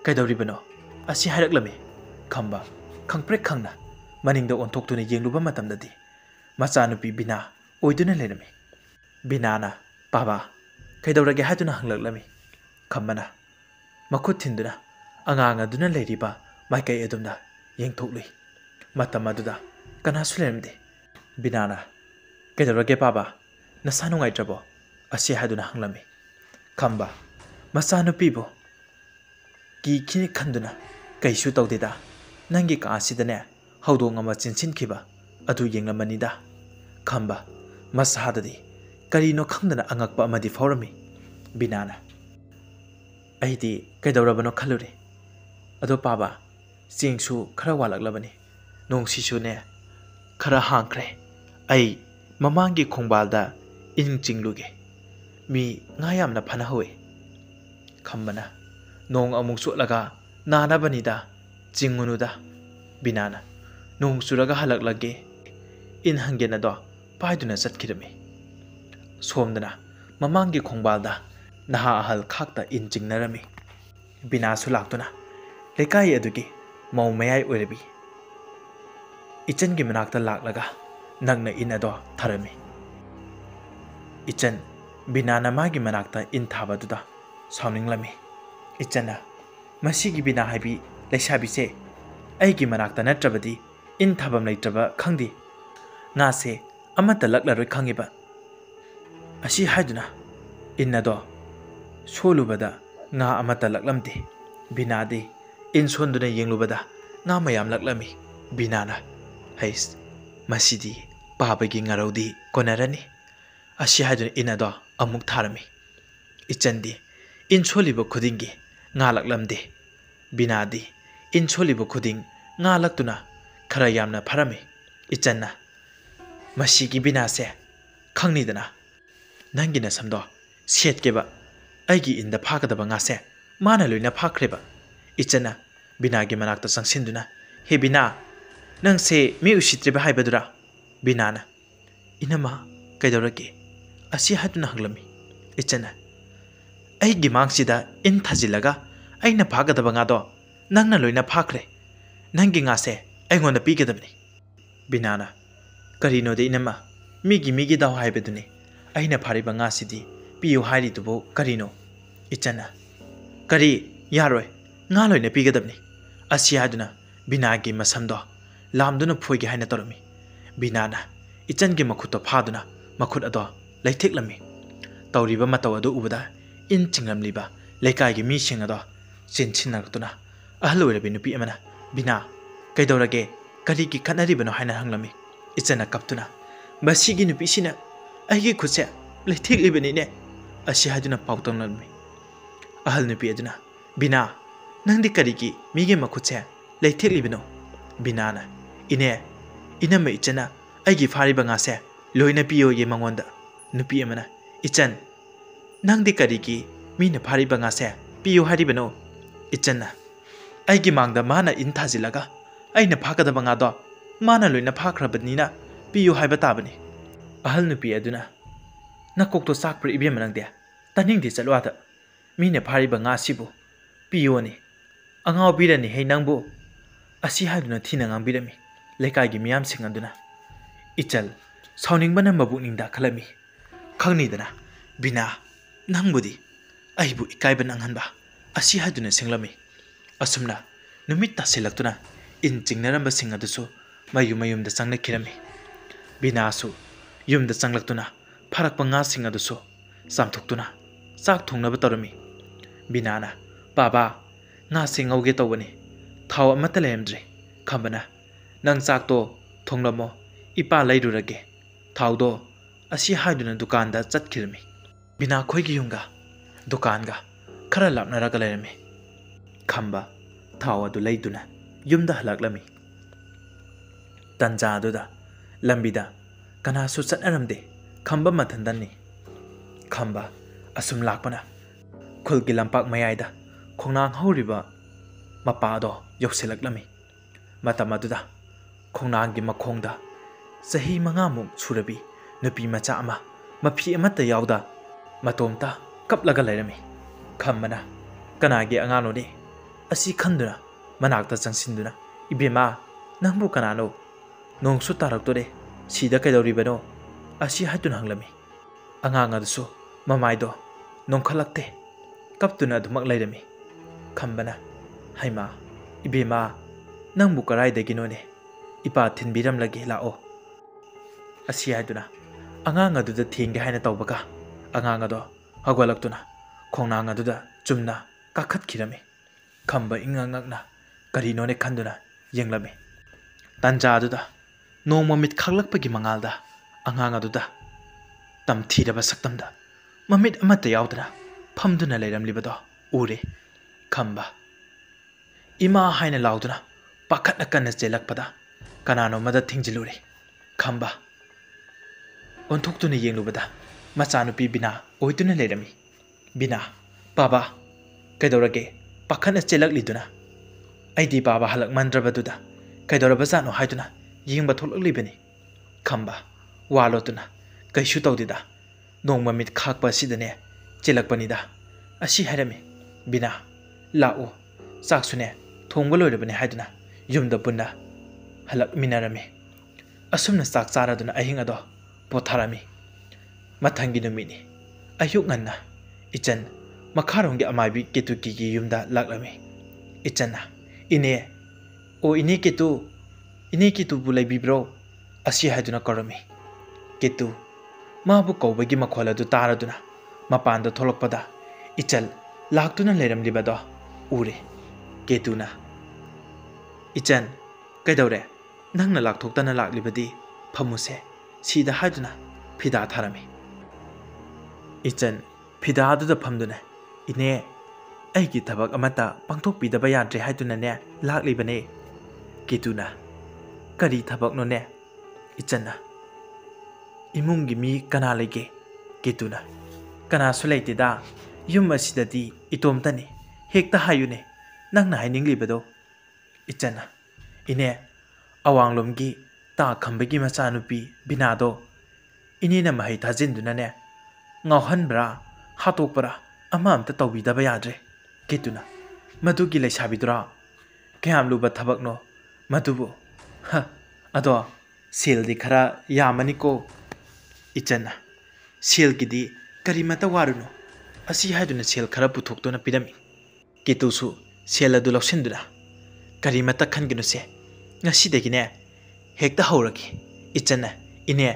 ꯀꯩꯗꯧꯔꯤꯕꯅꯣ ꯑꯁꯤ ꯍꯥꯏꯔꯛꯂꯝꯃꯤ ꯈꯝꯕ ꯈꯪꯄ꯭ꯔꯦꯛ ꯈꯪꯅ ꯃꯅꯤꯡꯗ ꯑꯣꯟꯊꯣꯛꯇꯨꯅ ꯌꯦꯡꯂꯨꯕ ꯃꯇꯝꯗꯗꯤ ꯃꯆꯥꯅꯨꯄꯤ ꯕꯤꯅꯥ ꯑꯣꯏꯗꯨꯅ ꯂꯩꯔꯝꯃꯤ ꯕꯤꯅꯥꯅ ꯄꯥꯕꯥ ꯀꯩꯗꯧꯔꯒꯦ ꯍꯥꯏꯗꯨꯅ ꯍꯪꯂꯛꯂꯝꯃꯤ ꯈꯝꯕꯅ ꯃꯈꯨꯠ ꯊꯤꯟꯗꯨꯅ ꯑꯉꯥꯡ ꯑꯗꯨꯅ ꯂꯩꯔꯤꯕ ꯃꯥꯏꯀꯩ ꯑꯗꯨꯝꯗ ꯌꯦꯡꯊꯣꯛꯂꯨꯏ ꯃꯇꯝ ꯑꯗꯨꯗ ꯀꯅꯥꯁꯨ ꯂꯩꯔꯝꯗꯦ ꯕꯤꯅꯥꯅ ꯀꯩꯗꯧꯔꯒꯦ ꯄꯥꯕꯥ ꯅꯁꯥ ꯅꯨꯡꯉꯥꯏꯇ꯭ꯔꯕꯣ ꯑꯁꯤ ꯍꯥꯏꯗꯨꯅ ꯍꯪꯂꯝꯃꯤ ꯈꯝꯕ ꯃꯆꯥꯅꯨꯄꯤꯕꯨ ꯀꯤꯈꯤꯅꯤ ꯈꯟꯗꯨꯅ ꯀꯩꯁꯨ ꯇꯧꯗꯦꯗ ꯅꯪꯒꯤ ꯀꯥ ꯑꯁꯤꯗꯅꯦ ꯍꯧꯗꯣꯡ ꯑꯃ ꯆꯦꯟꯁꯤꯟꯈꯤꯕ ꯑꯗꯨ ꯌꯦꯡꯂꯝꯕꯅꯤꯗ ꯈꯝꯕ ꯃꯁꯥꯗꯗꯤ ꯀꯔꯤꯅꯣ ꯈꯪꯗꯅ ꯑꯉꯛꯄ ꯑꯃꯗꯤ ꯐꯥꯎꯔꯝꯃꯤ ꯕꯤꯅꯥꯅ ꯑꯩꯗꯤ ꯀꯩꯗꯧꯔꯕꯅꯣ ꯈꯜꯂꯨꯔꯦ ꯑꯗꯣ ꯄꯥꯕꯥ ꯆꯦꯡꯁꯨ ꯈꯔ ꯋꯥꯠꯂꯛꯂꯕꯅꯤ ꯅꯣꯡꯁꯤꯁꯨꯅꯦ ꯈꯔ ꯍꯥꯡꯈ꯭ꯔꯦ ꯑꯩ ꯃꯃꯥꯡꯒꯤ ꯈꯣꯡꯕꯥꯜꯗ ꯏꯟ ꯆꯤꯡꯂꯨꯒꯦ ꯃꯤ ꯉꯥ ꯌꯥꯝꯅ ꯐꯅꯍꯧꯋꯤ ꯈꯝꯕꯅ Nong amuk chotlaga nanabanida chingunuda binana nong churaga halaklage in hangena do paiduna chatkirami somdana mamangi khongbalda naha ahal khakta in jingnarami bina sulaktuna lekai adugi mau mayai oirabi ichan gi manakta laklaga nagna in ado tharami ichan binana magi manakta in thabaduda sauninglami ichana masigi bina habi leishabise aigi manakta natrabadi in thabam leitraba khangdi nga se amata laklaroi khangiba asi haiduna innado solubada nga amata laklamde binade in sonduna yenglubada nga mayam laklami binana hais masidi babagi ngarodi konarani asi haiduna innado amuk tharami ichandi in soliba khudingi nga laklamde binadi in soliba khuding nga laktuna khara yamna pharami ichanna masigi binase khangnidana nangina samdo setkeba aigi inda phagadaba nga se mana loina phakreba ichanna binagi manakta sangsinduna he bina nang se mi usitreba haibadura binana inama kaidorake asi hatuna hanglami ichanna aigi mangsida in thajilaga aina phagadaba nga do nangna loina phakre nangi nga se aingonda pigedabni binana karino de inama migi daw haibeduni aina phariba nga sidi piyu hairi tubo karino ichana kari yaroi nga loina pigedabni asi haduna binagi masamdo lamduna phoigi haina torami binana ichangi makhuto phaduna makhut ado laithek-lami tawriba mataw adu ubada in chingramliba lekai mi sing ado chinchinartuna ahloirabi nupi amana bina kaidorage kari ki khanaribano haina hanglami ichana kaptuna masigi nupi sina aigi khutse laithek-libani ne asi haduna pautanglami ahal nupi aduna bina nangdi kari ki mige makhutse laithek-libano binana inama ichana aigi phariba nga se loina piyo ye mangonda nupi amana ichan nangdi kari ki mina phariba nga se piyo haribano ichanna aigi mangda mana in thajilaga aina phakadaba nga do mana loina phakhrabnina piyo haiba tabani ahal nupi aduna nakokto sakpr ibem nangde taningdi chalwada mina phariba nga sibu piyo ni angaw birani hei nangbu asi haiduna thina ngangbirami lekai gi miyam sing aduna ichal sauningbana mabukningda khalami khangnidana bina nangbudi aibu ikaiba nanghanba asi haiduna singlami asumna numit tasilaktuna in chingnaramba sing adusu mayumda changna khirami binasu yumda changlaktuna pharakpa nga sing adusu samthuktuna chak thongnaba torami binana baba nga sing auge tawani thaw amata lemdre khambana nang chak to thonglamo ipa lairurage thawdo asi haiduna dukanda chatkhirami bina khoigi yunga dukanga khara lapnaraga lerami khamba thaw adu leiduna yumda halaklami tanja aduda lambida kanasu chatnaramde khamba mathandani khamba asum lakpana khulgi lampak mayaida khongnang horiba mapado yokselaklami matam aduda khongnanggi makhongda sahi mangamuk surabi nupi macha ama mafi amata yawda matomta kaplaga lairami khambana kanagi angano ni asi khanduna manakta changsinduna ibema nangbu kanano nongsu taraktore sida kaidoribano asi hatun hanglami angang adusu mamaido nongkhalakte kaptuna dhumak lairami khambana haima ibema nangbu karai deginone ipa thinbiram lagi lao asi haduna angang aduda thingge haina tawbaga angang ado hagwalaktuna khongnang aduda chumna kakhat khirami khamba ingangakna karinone khanduna yenglami tanja aduda nongma mit khaglakpagi mangalda angang aduda tamthiraba saktamda mamit amata yawdana phamduna leiramlibado ure khamba ima haina lauduna pakhatna kanna chelakpada kanano mada thingjilure khamba onthokduna yenglubada machanupi bina oituna leirami bina baba kaidorage pakhana chelakliduna aidi baba halak mandrabaduda kaidorabazano haiduna yingba tholaklibani khamba walotuna kaishu tawdida nongma mit khakpa sidane chelakpanida asi harame bina lao saksune thongba loirabani haiduna yumda punna halak minarame asumna sak charaduna ahing ado potharami mathangi numini ayuk nganna ichan makharongge amabi ketuki gi yumda laklami ichanna ine o ine ketu bulai bibro asi haiduna korami ketu mabu kawbagi makhola du taraduna mapanda tholokpada ichal laktuna leiramlibado ure ketuna ichan kaidore nangna lakthoktana laklibadi phamuse sida haiduna phida tharami ichan phida aduda phamduna ine aigi thabak amata pangthok pidaba yadre haiduna ne laklibane ketuna kari thabak no ne ichanna imungi mi kana lege ketuna kana sulaitida yum asidati itomtani hekta hayune nangna haininglibado ichanna ine awanglomgi ta khambagi machanupi binado inina mahai thajinduna ne ngauhanbra hatokpara ama amta tawbidaba yadre ketuna madugi leisabidra kayam luba thabakno madubu ha ado seldi khara yamani ko ichanna sel gidi karimata waruno asi haiduna sel khara puthokduna pirami ketusu sel adu loksinduna karimata khanginu se ngasidagine hekta hawraki ichanna ine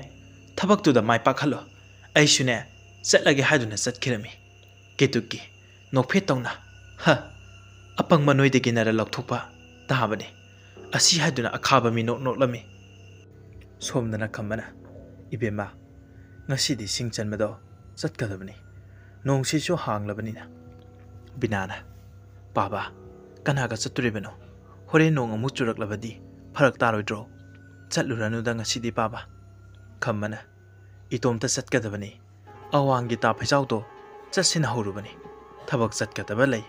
thabaktuda mai pakhalo aisune chatlage haiduna chatkirami ketuki nokphe tawna ha apang manoidagi nara lokthokpa tahabani asi haiduna akhaba mi noklami somdana khambana ibema ngasidi singchanmado chatkadabani nongsisu hanglabanina binana baba kanaga chaturibano hore nong amu churaklabadi pharak taroidro chatluranуда ngasidi baba khambana itomta chatkadabani awangi ta phaisawto chasin horubani thabak chatkadaba lei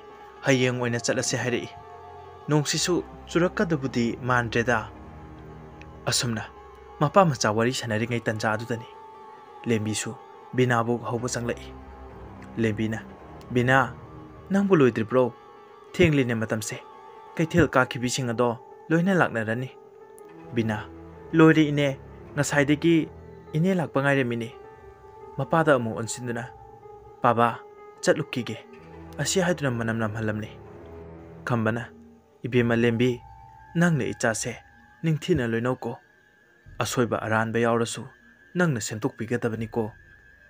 hayeng oina chatlase hairei nongsisu churakadabudi mandreda asumna mapa macha wari sanari ngai tanja adudani lembisu binabu hauba changlai lembina bina nangbu loidribro thengline matamse kaithel ka khibising ado loina laknarani bina loire ine ngasaidegi ine lakpa ngairemini mapada amu onsinduna baba chatlukige asi haiduna manam namhalamni khambana ibema lembi nangne ichase ningthina loinauko asoiba aranba yaurasu nangna semtokpigadabani ko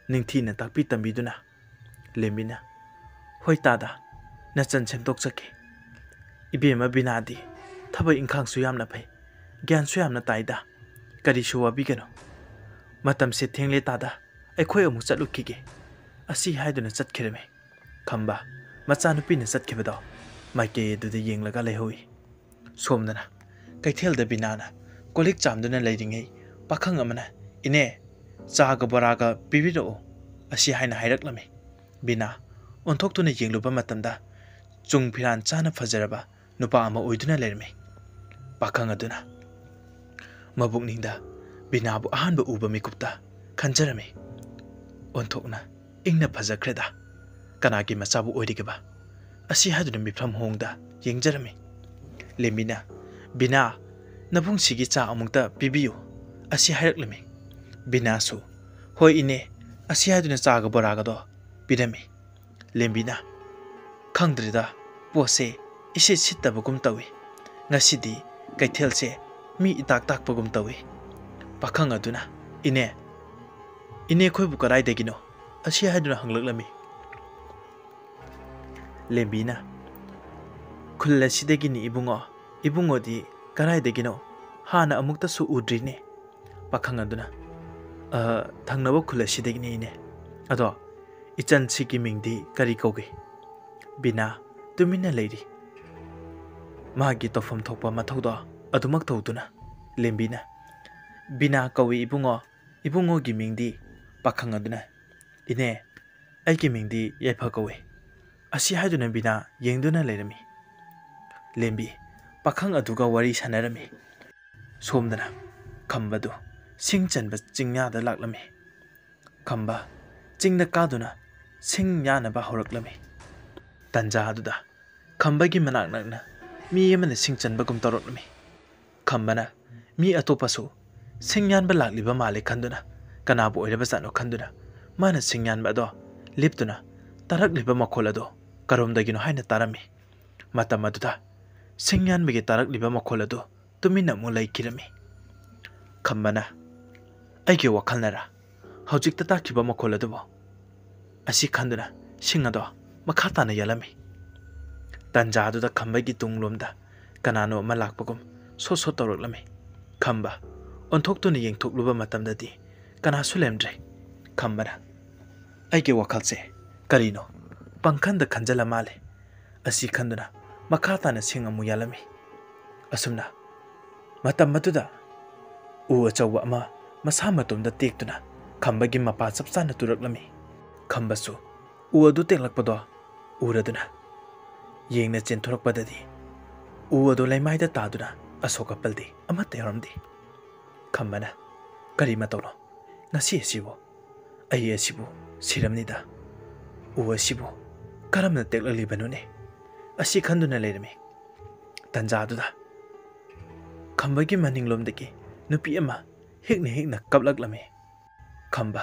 ningthina takpi tambiduna lembina hoitada nachan semtok chake ibema binadi thabai ingkhang su yamna phai gyan su yamna taida kari suwa bigano matam se thengle tada aikhoi amu chatlukige asi haiduna chatkhereme khamba machanupi na chatkebado maike dude yenglaga lehoi somdana kaithelda binana kolik chamduna leiringai pakhang amana ine chaga boraga pibiro asi haina hairaklame bina onthoktu na yengluba matamda chungphiran chana fajaraba nupa ama oiduna lerme pakhang aduna mabukningda binabu ahanba uba mikupta khanjarame onthokna ingna fajakreda kanagi machabu oirigaba asi haduna mifram hongda yengjarame lemina bina nabung sigi cha amungta pibiyo asi hairaklame bina su hoi ine asi haduna chaga boraga do pirame lembina khangdrida pose ise sittabagum tawi ngasidi kaithelse mi itak takpagum tawi pakhang aduna ine khoi bu karai degino asi haduna hanglaklami lembina khulla sidegini ibungo di karai degino hana amukta su udrine pakhang aduna thangnabo khulla sidegini ine ado ichan sigi mingdi kari koge bina tumina leiri magi tofam thokpa mathauda adumak thauduna lembina bina kawi ibungo gi mingdi pakhang aduna ine aigi mingdi yaifa kawi asi haiduna bina yengduna leirami ꯂꯦꯝꯕꯤ ꯄꯥꯈꯪ ꯑꯗꯨꯒ ꯋꯥꯔꯤ ꯁꯥꯟꯅꯔꯝꯃꯤ꯫ ꯁꯣꯝꯗꯅ ꯈꯝꯕꯗꯨ ꯁꯤꯡ ꯆꯟꯕ ꯆꯤꯡꯌꯥꯗ ꯂꯥꯛꯂꯝꯃꯤ꯫ ꯈꯝꯕ ꯆꯤꯡꯗ ꯀꯥꯗꯨꯅ ꯁꯤꯡ ꯌꯥꯅꯕ ꯍꯧꯔꯛꯂꯝꯃꯤ꯫ ꯇꯟꯖꯥ ꯑꯗꯨꯗ ꯈꯝꯕꯒꯤ ꯃꯅꯥꯛ ꯅꯛꯅ ꯃꯤ ꯑꯃꯅ ꯁꯤꯡ ꯆꯟꯕꯒꯨꯝ ꯇꯧꯔꯛꯂꯝꯃꯤ꯫ ꯈꯝꯕꯅ ꯃꯤ ꯑꯇꯣꯞꯄꯁꯨ ꯁꯤꯡ ꯌꯥꯟꯕ ꯂꯥꯛꯂꯤꯕ ꯃꯥꯜꯂꯦ ꯈꯟꯗꯨꯅ ꯀꯅꯥꯕꯨ ꯑꯣꯏꯔꯕꯖꯥꯠꯅꯣ ꯈꯟꯗꯨꯅ ꯃꯥꯅ ꯁꯤꯡ ꯌꯥꯟꯕ ꯑꯗꯣ ꯂꯦꯞꯇꯨꯅ ꯇꯥꯔꯛꯂꯤꯕ ꯃꯈꯣꯜ ꯑꯗꯣ ꯀꯔꯣꯝꯗꯒꯤꯅꯣ ꯍꯥꯏꯅ ꯇꯥꯔꯝꯃꯤ꯫ ꯃꯇꯝ ꯑꯗꯨꯗ ꯁꯤꯡ ꯌꯥꯟꯕꯒꯤ ꯇꯥꯔꯛꯂꯤꯕ ꯃꯈꯣꯜ ꯑꯗꯨ ꯇꯨꯃꯤꯟꯅ ꯑꯃꯨꯛ ꯂꯩꯈꯤꯔꯝꯃꯤ꯫ ꯈꯝꯕꯅ ꯑꯩꯒꯤ ꯋꯥꯈꯜꯅꯔꯥ ꯍꯧꯖꯤꯛꯇ ꯇꯥꯈꯤꯕ ꯃꯈꯣꯜ ꯑꯗꯨꯕꯨ ꯑꯁꯤ ꯈꯟꯗꯨꯅ ꯁꯤꯡ ꯑꯗꯣ ꯃꯈꯥ ꯇꯥꯅ ꯌꯥꯜꯂꯝꯃꯤ꯫ ꯇꯟꯖꯥ ꯑꯗꯨꯗ ꯈꯝꯕꯒꯤ ꯇꯨꯡꯂꯣꯝꯗ ꯀꯅꯥꯅꯣ ꯑꯃ ꯂꯥꯛꯄꯒꯨꯝ ꯁꯣꯠ ꯁꯣꯠ ꯇꯧꯔꯛꯂꯝꯃꯤ꯫ ꯈꯝꯕ ꯑꯣꯟꯊꯣꯛꯇꯨꯅ ꯌꯦꯡꯊꯣꯛꯂꯨꯕ ꯃꯇꯝꯗꯗꯤ ꯀꯅꯥꯁꯨ ꯂꯩꯔꯝꯗ꯭ꯔꯦ꯫ ꯈꯝꯕꯅ ꯑꯩꯒꯤ ꯋꯥꯈꯜꯁꯦ ꯀꯔꯤꯅꯣ ꯄꯪꯈꯟꯗ ꯈꯟꯖꯜꯂ ꯃꯥꯜꯂꯦ ꯑꯁꯤ ꯈꯟꯗꯨꯅ ꯃꯈꯥ ꯇꯥꯅ ꯁꯤꯡ ꯑꯃꯨꯛ ꯌꯥꯜꯂꯝꯃꯤ꯫ ꯑꯁꯨꯝꯅ ꯃꯇꯝ ꯑꯗꯨꯗ ꯎ ꯑꯆꯧꯕ ꯑꯃ ꯃꯁꯥ ꯃꯇꯣꯝꯗ ꯇꯦꯛꯇꯨꯅ ꯈꯝꯕꯒꯤ ꯃꯄꯥ ꯆꯞ ꯆꯥꯅ ꯇꯨꯔꯛꯂꯝꯃꯤ꯫ ꯈꯝꯕꯁꯨ ꯎ ꯑꯗꯨ ꯇꯦꯛꯂꯛꯄꯗꯣ ꯎꯔꯗꯨꯅ ꯌꯦꯡꯅ ꯆꯦꯟꯊꯣꯔꯛꯄꯗꯗꯤ ꯎ ꯑꯗꯨ ꯂꯩꯃꯥꯏꯗ ꯇꯥꯗꯨꯅ ꯑꯁꯣꯛ ꯑꯄꯜꯗꯤ ꯑꯃꯠꯇ ꯌꯥꯎꯔꯝꯗꯦ꯫ ꯈꯝꯕꯅ ꯀꯔꯤ ꯃꯇꯧꯅꯣ ꯉꯁꯤ ꯑꯁꯤꯕꯨ ꯑꯩ ꯑꯁꯤꯕꯨ ꯁꯤꯔꯝꯅꯤꯗ ꯎ ꯑꯁꯤꯕꯨ ꯀꯔꯝꯅ ꯇꯦꯛꯂꯛꯂꯤꯕꯅꯣꯅꯦ ꯑꯁꯤ ꯈꯟꯗꯨꯅ ꯂꯩꯔꯝꯃꯤ꯫ ꯇꯟꯖꯥꯗꯨꯗ ꯈꯝꯕꯒꯤ ꯃꯅꯤꯡꯂꯣꯝꯗꯒꯤ ꯅꯨꯄꯤ ꯑꯃ ꯍꯦꯛꯅ ꯍꯦꯛꯅ ꯀꯞꯂꯛꯂꯝꯃꯤ꯫ ꯈꯝꯕ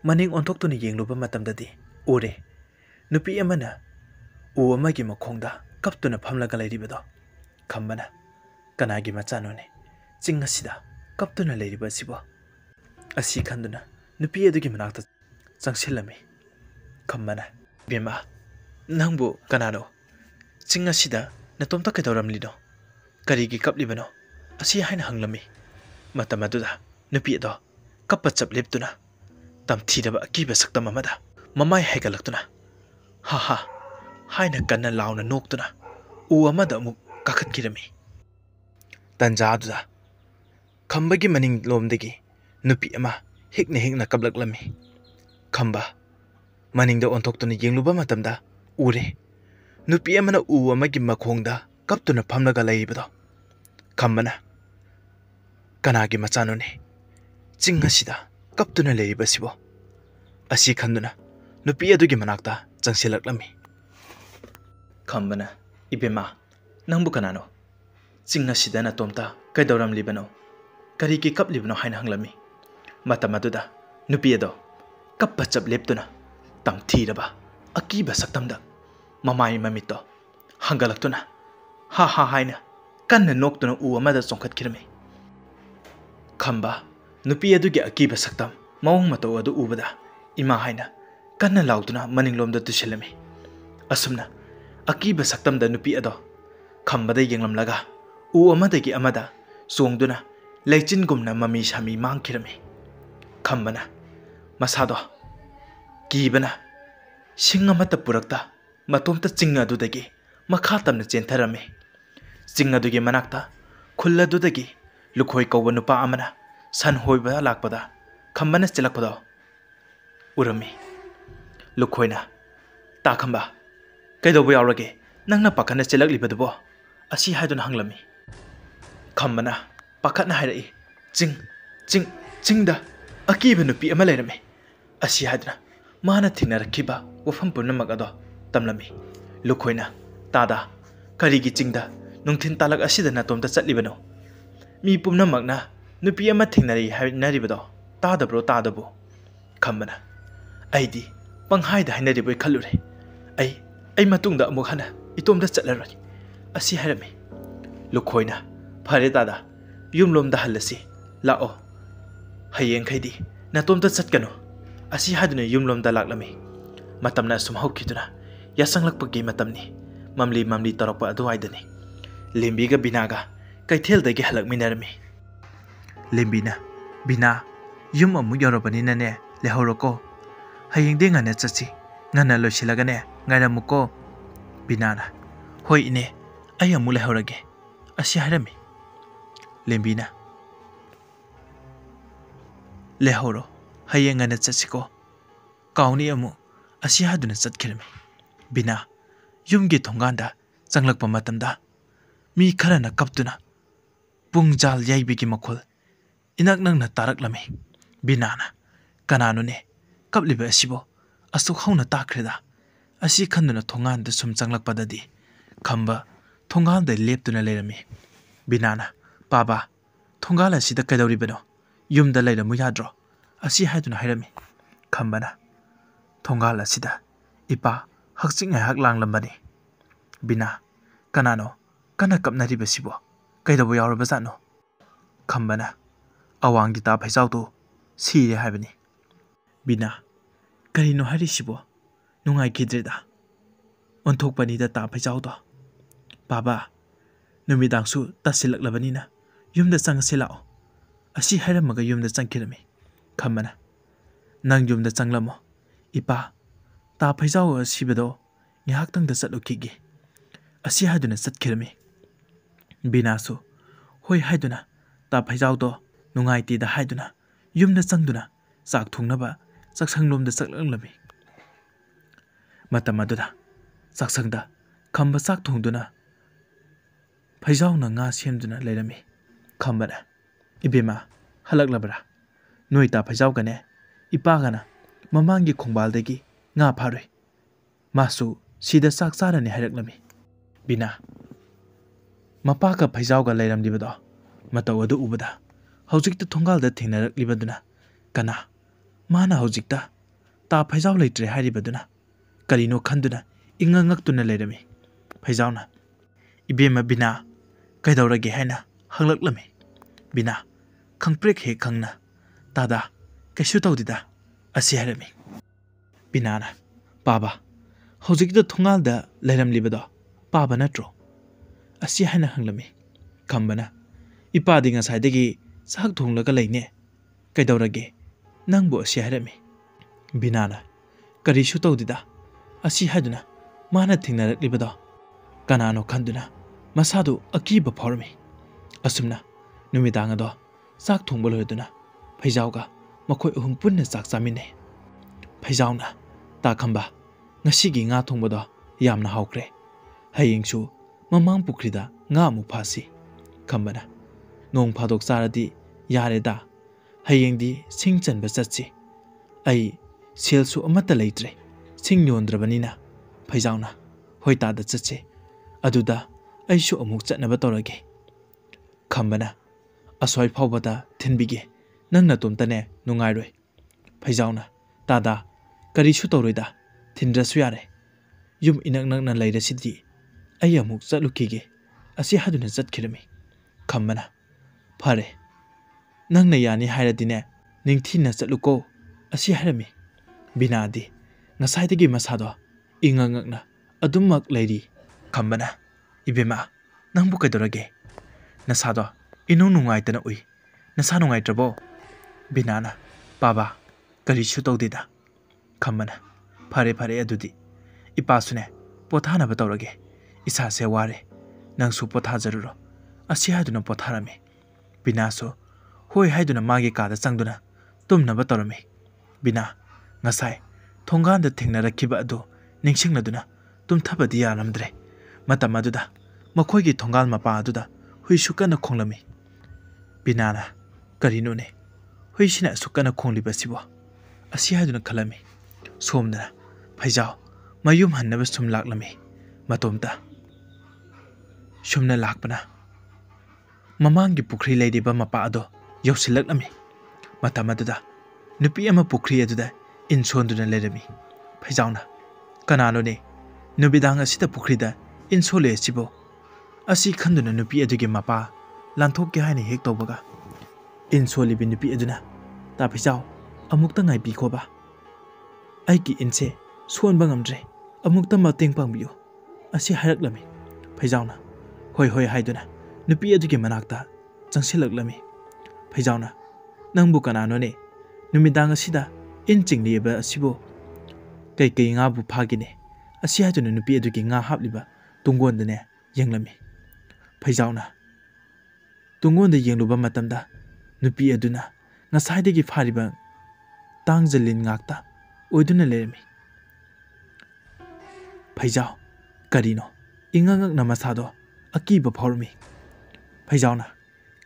ꯃꯅꯤꯡ ꯑꯣꯟꯊꯣꯛꯇꯨꯅ ꯌꯦꯡꯂꯨꯕ ꯃꯇꯝꯗꯗꯤ ꯎꯔꯦ ꯅꯨꯄꯤ ꯑꯃꯅ ꯎ ꯑꯃꯒꯤ ꯃꯈꯣꯡꯗ ꯀꯞꯇꯨꯅ ꯐꯝꯂꯒ ꯂꯩꯔꯤꯕꯗꯣ꯫ ꯈꯝꯕꯅ ꯀꯅꯥꯒꯤ ꯃꯆꯥꯅꯣꯅꯦ ꯆꯤꯡ ꯑꯁꯤꯗ ꯀꯞꯇꯨꯅ ꯂꯩꯔꯤꯕ ꯑꯁꯤꯕꯣ ꯑꯁꯤ ꯈꯟꯗꯨꯅ ꯅꯨꯄꯤ ꯑꯗꯨꯒꯤ ꯃꯅꯥꯛꯇ ꯆꯪꯁꯤꯜꯂꯝꯃꯤ꯫ ꯈꯝꯕꯅ ꯏꯕꯦꯝꯃ ꯅꯪꯕꯨ ꯀꯅꯥꯅꯣ ꯆꯤꯡ ꯑꯁꯤꯗ ꯅꯇꯣꯝꯇ ꯀꯩꯗꯧꯔꯝꯂꯤꯅꯣ ꯀꯔꯤꯒꯤ ꯀꯞꯂꯤꯕꯅꯣ ꯑꯁꯤ ꯍꯥꯏꯅ ꯍꯪꯂꯝꯃꯤ꯫ ꯃꯇꯝ ꯑꯗꯨꯗ ꯅꯨꯄꯤ ꯑꯗꯣ ꯀꯞꯄ ꯆꯞ ꯂꯦꯞꯇꯨꯅ ꯇꯝꯊꯤꯔꯕ ꯑꯀꯤꯕ ꯁꯛꯇꯝ ꯑꯃꯗ ꯃꯃꯥꯏ ꯍꯥꯏꯒꯠꯂꯛꯇꯨꯅ ꯍꯥ ꯍꯥ ꯍꯥꯏꯅ ꯀꯟꯅ ꯂꯥꯎꯅ ꯅꯣꯛꯇꯨꯅ ꯎ ꯑꯃꯗ ꯑꯃꯨꯛ ꯀꯥꯈꯠꯈꯤꯔꯝꯃꯤ꯫ ꯇꯟꯖꯥ ꯑꯗꯨꯗ ꯈꯝꯕꯒꯤ ꯃꯅꯤꯡꯂꯣꯝꯗꯒꯤ ꯅꯨꯄꯤ ꯑꯃ ꯍꯦꯛꯅ ꯍꯦꯛꯅ ꯀꯞꯂꯛꯂꯝꯃꯤ꯫ ꯈꯝꯕ ꯃꯅꯤꯡꯗ ꯑꯣꯟꯊꯣꯛꯇꯨꯅ ꯌꯦꯡꯂꯨꯕ ꯃꯇꯝꯗ ꯎꯔꯦ ꯅꯨꯄꯤ ꯑꯃꯅ ꯎ ꯑꯃꯒꯤ ꯃꯈꯣꯡꯗ ꯀꯞꯇꯨꯅ ꯐꯝꯂꯒ ꯂꯩꯔꯤꯕꯗꯣ꯫ ꯈꯝꯕꯅ ꯀꯅꯥꯒꯤ ꯃꯆꯥꯅꯣꯅꯦ ꯆꯤꯡ ꯑꯁꯤꯗ ꯀꯞꯇꯨꯅ ꯂꯩꯔꯤꯕꯁꯤꯕꯣ ꯑꯁꯤ ꯈꯟꯗꯨꯅ ꯅꯨꯄꯤ ꯑꯗꯨꯒꯤ ꯃꯅꯥꯛꯇ ꯆꯪꯁꯤꯜꯂꯛꯂꯝꯃꯤ꯫ ꯈꯝꯕꯅ ꯏꯕꯦꯝꯃ ꯅꯪꯕꯨ ꯀꯅꯥꯅꯣ ꯆꯤꯡ ꯑꯁꯤꯗ ꯅꯇꯣꯝꯇ ꯀꯩꯗꯧꯔꯝꯂꯤꯕꯅꯣ ꯀꯔꯤꯒꯤ ꯀꯞꯂꯤꯕꯅꯣ ꯍꯥꯏꯅ ꯍꯪꯂꯝꯃꯤ꯫ ꯃꯇꯝ ꯑꯗꯨꯗ ꯅꯨꯄꯤ ꯑꯗꯣ ꯀꯞꯄ ꯆꯞ ꯂꯦꯞꯇꯨꯅ ꯇꯝꯊꯤꯔꯕ ꯑꯀꯤꯕ ꯁꯛꯇꯝꯗ ꯃꯃꯥꯏ ꯃꯃꯤꯠꯇꯣ ꯍꯪꯒꯠꯂꯛꯇꯨꯅ ꯍꯥ ꯍꯥ ꯍꯥꯏꯅ ꯀꯟꯅ ꯅꯣꯛꯇꯨꯅ ꯎ ꯑꯃꯗ ꯆꯣꯡꯈꯠꯈꯤꯔꯝꯃꯤ꯫ ꯈꯝꯕ ꯅꯨꯄꯤ ꯑꯗꯨꯒꯤ ꯑꯀꯤꯕ ꯁꯛꯇꯝ ꯃꯑꯣꯡ ꯃꯇꯧ ꯑꯗꯨ ꯎꯕꯗ ꯏꯃꯥ ꯍꯥꯏꯅ ꯀꯟꯅ ꯂꯥꯎꯗꯨꯅ ꯃꯅꯤꯡꯂꯣꯝꯗ ꯇꯨꯁꯤꯜꯂꯝꯃꯤ꯫ ꯑꯁꯨꯝꯅ ꯑꯀꯤꯕ ꯁꯛꯇꯝꯗ ꯅꯨꯄꯤ ꯑꯗꯣ ꯈꯝꯕꯗ ꯌꯦꯡꯂꯝꯂꯒ ꯎ ꯑꯃꯗꯒꯤ ꯑꯃꯗ ꯆꯣꯡꯗꯨꯅ ꯂꯩꯆꯤꯟꯒꯨꯝꯅ ꯃꯃꯤ ꯁꯥꯃꯤ ꯃꯥꯡꯈꯤꯔꯝꯃꯤ꯫ ꯈꯝꯕꯅ ꯃꯁꯥꯗꯣ ꯀꯤꯕꯅ ꯁꯤꯡ ꯑꯃꯠꯇ ꯄꯨꯔꯛꯇ ꯃꯇꯣꯝꯇ ꯆꯤꯡ ꯑꯗꯨꯗꯒꯤ ꯃꯈꯥ ꯇꯝꯅ ꯆꯦꯟꯊꯔꯝꯃꯤ꯫ ꯆꯤꯡ ꯑꯗꯨꯒꯤ ꯃꯅꯥꯛꯇ ꯈꯨꯜ ꯑꯗꯨꯗꯒꯤ ꯂꯨꯈꯣꯏ ꯀꯧꯕ ꯅꯨꯄꯥ ꯑꯃꯅ ꯁꯟ ꯍꯣꯏꯕ ꯂꯥꯛꯄꯗ ꯈꯝꯕꯅ ꯆꯦꯜꯂꯛꯄꯗꯣ ꯎꯔꯝꯃꯤ꯫ ꯂꯨꯈꯣꯏꯅ ꯇꯥ ꯈꯝꯕ ꯀꯩꯗꯧꯕ ꯌꯥꯎꯔꯒꯦ ꯅꯪꯅ ꯄꯥꯈꯠꯅ ꯆꯦꯜꯂꯛꯂꯤꯕꯗꯨꯕꯣ ꯑꯁꯤ ꯍꯥꯏꯗꯨꯅ ꯍꯪꯂꯝꯃꯤ꯫ ꯈꯝꯕꯅ ꯄꯥꯈꯠꯅ ꯍꯥꯏꯔꯛꯏ ꯆꯤꯡꯗ ꯑꯀꯤꯕ ꯅꯨꯄꯤ ꯑꯃ ꯂꯩꯔꯝꯃꯤ ꯑꯁꯤ ꯍꯥꯏꯗꯨꯅ ꯃꯥꯅ ꯊꯦꯡꯅꯔꯛꯈꯤꯕ ꯋꯥꯐꯝ ꯄꯨꯝꯅꯃꯛ ꯑꯗꯣ ꯇꯝꯂꯝꯃꯤ꯫ ꯂꯨꯈꯣꯏꯅ ꯇꯥꯗ ꯀꯔꯤꯒꯤ ꯆꯤꯡꯗ ꯅꯨꯡꯊꯤꯟ ꯇꯥꯂꯛ ꯑꯁꯤꯗ ꯅꯇꯣꯝꯇ ꯆꯠꯂꯤꯕꯅꯣ ꯃꯤ ꯄꯨꯝꯅꯃꯛꯅ ꯅꯨꯄꯤ ꯑꯃ ꯊꯦꯡꯅꯔꯤ ꯍꯥꯏꯅꯔꯤꯕꯗꯣ ꯇꯥꯗꯕ꯭ꯔꯣ ꯇꯥꯗꯕꯣ꯫ ꯈꯝꯕꯅ ꯑꯩꯗꯤ ꯄꯪꯍꯥꯏꯗ ꯍꯥꯏꯅꯔꯤꯕꯣꯏ ꯈꯜꯂꯨꯔꯦ ꯑꯩ ꯃꯇꯨꯡꯗ ꯑꯃꯨꯛ ꯍꯟꯅ ꯏꯇꯣꯝꯗ ꯆꯠꯂꯔꯣꯏ ꯑꯁꯤ ꯍꯥꯏꯔꯝꯃꯤ꯫ ꯂꯨꯈꯣꯏꯅ ꯐꯔꯦ ꯇꯥꯗ ꯌꯨꯝꯂꯣꯝꯗ ꯍꯜꯂꯁꯤ ꯂꯥꯛꯑꯣ ꯍꯌꯦꯡꯈꯩꯗꯤ ꯅꯇꯣꯝꯇ ꯆꯠꯀꯅꯨ ꯑꯁꯤ ꯍꯥꯏꯗꯨꯅ ꯌꯨꯝꯂꯣꯝꯗ ꯂꯥꯛꯂꯝꯃꯤ꯫ ꯃꯇꯝꯅ ꯑꯁꯨꯝ ꯍꯧꯈꯤꯗꯨꯅ ꯌꯥꯆꯪꯂꯛꯄꯒꯤ ꯃꯇꯝꯅꯤ ꯃꯝꯂꯤ ꯃꯝꯂꯤ ꯇꯧꯔꯛꯄ ꯑꯗꯨꯋꯥꯏꯗꯅꯤ ꯂꯦꯝꯕꯤꯒ ꯕꯤꯅꯥꯒ ꯀꯩꯊꯦꯜꯗꯒꯤ ꯍꯜꯂꯛꯃꯤꯟꯅꯔꯝꯃꯤ꯫ ꯂꯦꯝꯕꯤꯅ ꯕꯤꯅꯥ ꯌꯨꯝ ꯑꯃꯨꯛ ꯌꯧꯔꯕꯅꯤꯅꯅꯦ ꯂꯩꯍꯧꯔꯣꯀꯣ ꯍꯌꯦꯡꯗꯤ ꯉꯟꯅ ꯆꯠꯁꯤ ꯉꯟꯅ ꯂꯣꯏꯁꯤꯜꯂꯒꯅꯦ ꯉꯥꯏꯔꯝꯃꯨꯀꯣ꯫ ꯕꯤꯅꯥꯅ ꯍꯣꯏ ꯏꯅꯦ ꯑꯩ ꯑꯃꯨꯛ ꯂꯩꯍꯧꯔꯒꯦ ꯑꯁꯤ ꯍꯥꯏꯔꯝꯃꯤ꯫ ꯂꯦꯝꯕꯤꯅ ꯂꯩꯍꯧꯔꯣ ꯍꯌꯦꯡ ꯉꯟꯅ ꯆꯠꯁꯤꯀꯣ ꯀꯥꯎꯅꯤ ꯑꯃꯨꯛ ꯑꯁꯤ ꯍꯥꯏꯗꯨꯅ ꯆꯠꯈꯤꯔꯝꯃꯤ꯫ ꯕꯤꯅꯥ ꯌꯨꯝꯒꯤ ꯊꯣꯡꯒꯥꯟꯗ ꯆꯪꯂꯛꯄ ꯃꯇꯝꯗ mi kharana kaptuna pungjal yaibigi makhol inak nang na tarak lami binana kanano ne kapliba asibo asuk hauna takreda asi khanduna thongan da sum changlak padadi khamba thongal da leptuna lerami binana baba thongal asida kaidori bano yumda leiramu yadro asi haiduna hairami khambana thongal asida ipa hakching hai hak langlambani bina kanano kana kapnari basibo kaidabo yawraba jano khambana awangi ta phaisau to sire haibani bina karino harisibo nungai kidreda onthokpani da ta phaisau to baba numidangsu tasilaklabanina yumda changselao asi hairamaga yumda changkirami khambana nang yumda changlamo ipa ta phaisau asibado nyahaktang da chatlukigi asi haiduna chatkirami binasu hoi haiduna ta phaisau to nungai ti da haiduna yumda changduna chak thungnaba chaksanglomda chaklanglami matamaduda chaksangda khamba chak thungduna phaisau na nga semduna leirami khambana ibema halaklabra noita phaisau gane ipa gana mamangi khongbaldagi nga pharoi masu sida sak sarani hairaklami bina mapa ka phaisau ga leiramdibado mataw adu ubada hojikta thongalda thengnaraklibaduna kana mana hojikta ta phaisau leitre haribaduna karino khanduna ingangak-tuna leirami phaisauna ibema bina kaidawrage haina hanglaklami bina khangprek he khangna tada kaishu tawdida asi harami binana baba hojikta thongalda leiramlibado paba natro asi haina hanglami khambana ipadi ngasaidagi sak thonglaga leine kaidawrage nangbo asi harami binana karishu tawdida asi haiduna mana thingnaraklibado kanano khanduna masadu akiba phormi asumna numidang ado sak thongba loiduna phaisauga makhoi uhum punna chak chamine phaisauna ta khamba ngasigi nga thongbado yamna haukre hayingsu mamang pukrida nga mu phasi khambana nong phadok charadi yareda hayengdi singchanba chatsi ai selsu amata leitre sing yondrabanina phaisauna hoita da chatse aduda aishu amuk chatnaba torage khambana asoi phawbada thinbige nangna tomtane nungairoi phaisauna tada karishu toroida thindrasu yare yum inak nakna leirasidi ai amuk chatlukige asi haduna chatkirami khambana phare nangna yani hairadine ningthina chatluko asi harami binadi ngasaidagi masado ingangakna adumak leiri khambana ibema nangbu kaidorage nasado inung nungaitana ui nasa nungaitrabo binana baba karishu tawdida khambana phare phare adudi ipasune pothana batawrage isa se ware nangsu potha jaruro asi haduna potharami binaso hoi haiduna magi kada changduna tumna batawrami bina ngasai thonganda thengnarakhiba adu ningsingladuna tumthabadi yaramdre matamaduda makhoigi thongal mapa aduda huisukana khonglami binana karinone huisina sukana khongliba sibo asi haduna khalami somdana phaisau mayum hannaba sum laklami matomta sumna lakpana mamangi pukhri leidiba mapa ado yausilaklami matamaduda nupi ama pukhri aduda insonduna lerami phaisauna kanano ne nubidang asida pukhrida insole sibo asi khanduna nupi aduge mapa lanthok ke haine hek tobaga insole bi nupi aduna ta phaisau amukta ngai bi khoba ai ki inse sonba ngamdre amukta mateng pangbiyo asi haraklami phaisauna hoi hoi haiduna nupi aduge manakta changsilaklami phaisauna nangbu kanano ne numidang asida in chingliba asibo kai kai nga bu phagine asi haduna nupi aduge nga hapliba tungondane yenglami phaisauna tungonda yengluba matamda nupi aduna ngasaidagi phariba tangjalin ngakta oiduna lerami phaisau karino ingangak namasado ꯑꯀꯤꯕ ꯐꯥꯎꯔꯝꯃꯤ꯫ ꯐꯩꯖꯥꯎꯅ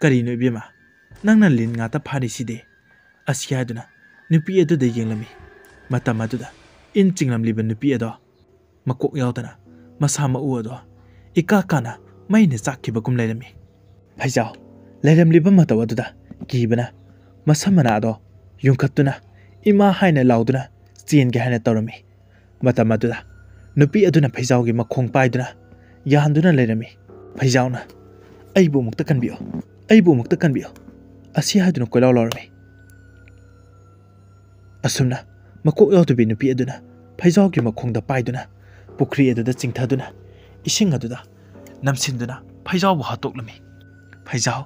"ꯀꯔꯤꯅꯣ ꯏꯕꯦꯝꯃ, ꯅꯪꯅ ꯂꯤꯟ ꯉꯥꯛꯇ ꯐꯥꯔꯤꯁꯤꯗꯤ?" ꯑꯁꯤ ꯍꯥꯏꯗꯨꯅ ꯅꯨꯄꯤ ꯑꯗꯨꯗ ꯌꯦꯡꯂꯝꯃꯤ꯫ ꯃꯇꯝ ꯑꯗꯨꯗ ꯏꯟ ꯆꯤꯡꯂꯝꯂꯤꯕ ꯅꯨꯄꯤ ꯑꯗꯣ ꯃꯀꯣꯛ ꯌꯥꯎꯗꯅ ꯃꯁꯥ ꯃꯎ ꯑꯗꯣ ꯏꯀꯥ ꯀꯥꯅ ꯃꯩꯅ ꯆꯥꯛꯈꯤꯕꯒꯨꯝ ꯂꯩꯔꯝꯃꯤ꯫ ꯐꯩꯖꯥꯎ ꯂꯩꯔꯝꯂꯤꯕ ꯃꯇꯧ ꯑꯗꯨꯗ ꯀꯤꯕꯅ ꯃꯁꯝ ꯃꯅꯥ ꯑꯗꯣ ꯌꯨꯡꯈꯠꯇꯨꯅ ꯏꯃꯥ ꯍꯥꯏꯅ ꯂꯥꯎꯗꯨꯅ ꯆꯦꯟꯒꯦ ꯍꯥꯏꯅ ꯇꯧꯔꯝꯃꯤ꯫ ꯃꯇꯝ ꯑꯗꯨꯗ ꯅꯨꯄꯤ ꯑꯗꯨꯅ ꯐꯩꯖꯥꯎꯒꯤ ꯃꯈꯣꯡ ꯄꯥꯏꯗꯨꯅ ꯌꯥꯟꯗꯨꯅ ꯂꯩꯔꯝꯃꯤ꯫ ꯐꯩꯖꯥꯎꯅ "ꯑꯩꯕꯨ ꯑꯃꯨꯛꯇ ꯀꯟꯕꯤꯌꯨ, ꯑꯩꯕꯨ ꯑꯃꯨꯛꯇ ꯀꯟꯕꯤꯌꯨ" ꯑꯁꯤ ꯍꯥꯏꯗꯨꯅ ꯀꯣꯏꯂꯥꯎ ꯂꯥꯎꯔꯝꯃꯤ꯫ ꯑꯁꯨꯝꯅ ꯃꯀꯣꯛ ꯌꯥꯎꯗꯕꯤ ꯅꯨꯄꯤ ꯑꯗꯨꯅ ꯐꯩꯖꯥꯎꯒꯤ ꯃꯈꯣꯡꯗ ꯄꯥꯏꯗꯨꯅ ꯄꯨꯈ꯭ꯔꯤ ꯑꯗꯨꯗ ꯆꯤꯡꯊꯗꯨꯅ ꯏꯁꯤꯡ ꯑꯗꯨꯗ ꯅꯝꯁꯤꯟꯗꯨꯅ ꯐꯩꯖꯥꯎꯕꯨ ꯍꯥꯠꯇꯣꯛꯂꯝꯃꯤ꯫ ꯐꯩꯖꯥꯎ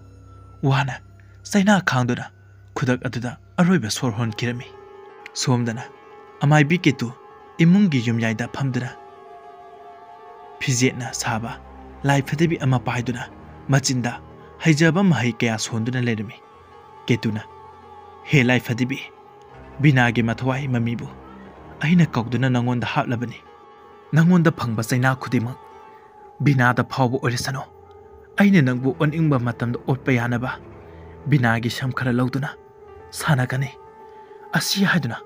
ꯋꯥꯅ ꯆꯩꯅꯥ ꯈꯥꯡꯗꯨꯅ ꯈꯨꯗꯛ ꯑꯗꯨꯗ ꯑꯔꯣꯏꯕ ꯁꯣꯔ ꯍꯣꯟꯈꯤꯔꯝꯃꯤ꯫ ꯁꯣꯝꯗꯅ ꯑꯃꯥꯏꯕꯤ ꯀꯦꯇꯨ ꯏꯃꯨꯡꯒꯤ ꯌꯨꯝꯌꯥꯏꯗ ꯐꯝꯗꯨꯅ ꯐꯤꯖꯦꯠꯅ ꯁꯥꯕ ꯂꯥꯏ ꯐꯗꯤꯕꯤ ꯑꯃ ꯄꯥꯏꯗꯨꯅ ꯃꯆꯤꯟꯗ ꯍꯩꯖꯕ ꯃꯍꯩ ꯀꯌꯥ ꯁꯣꯟꯗꯨꯅ ꯂꯩꯔꯝꯃꯤ꯫ ꯀꯦꯇꯨꯅ "ꯍꯦ ꯂꯥꯏ ꯐꯗꯤꯕꯤ, ꯕꯤꯅꯥꯒꯤ ꯃꯊꯋꯥꯏ ꯃꯃꯤꯕꯨ ꯑꯩꯅ ꯀꯧꯗꯨꯅ ꯅꯉꯣꯟꯗ ꯍꯥꯞꯂꯕꯅꯤ꯫ ꯅꯉꯣꯟꯗ ꯐꯪꯕ ꯆꯩꯅꯥ ꯈꯨꯗꯤꯡꯃꯛ ꯕꯤꯅꯥꯗ ꯐꯥꯎꯕ ꯑꯣꯏꯔꯁꯅꯨ꯫ ꯑꯩꯅ ꯅꯪꯕꯨ ꯑꯣꯟꯅꯤꯡꯕ ꯃꯇꯝꯗ ꯑꯣꯠꯄ ꯌꯥꯅꯕ ꯕꯤꯅꯥꯒꯤ ꯁꯝ ꯈꯔ ꯂꯧꯗꯨꯅ ꯁꯥꯟꯅꯒꯅꯤ" ꯑꯁꯤ ꯍꯥꯏꯗꯨꯅ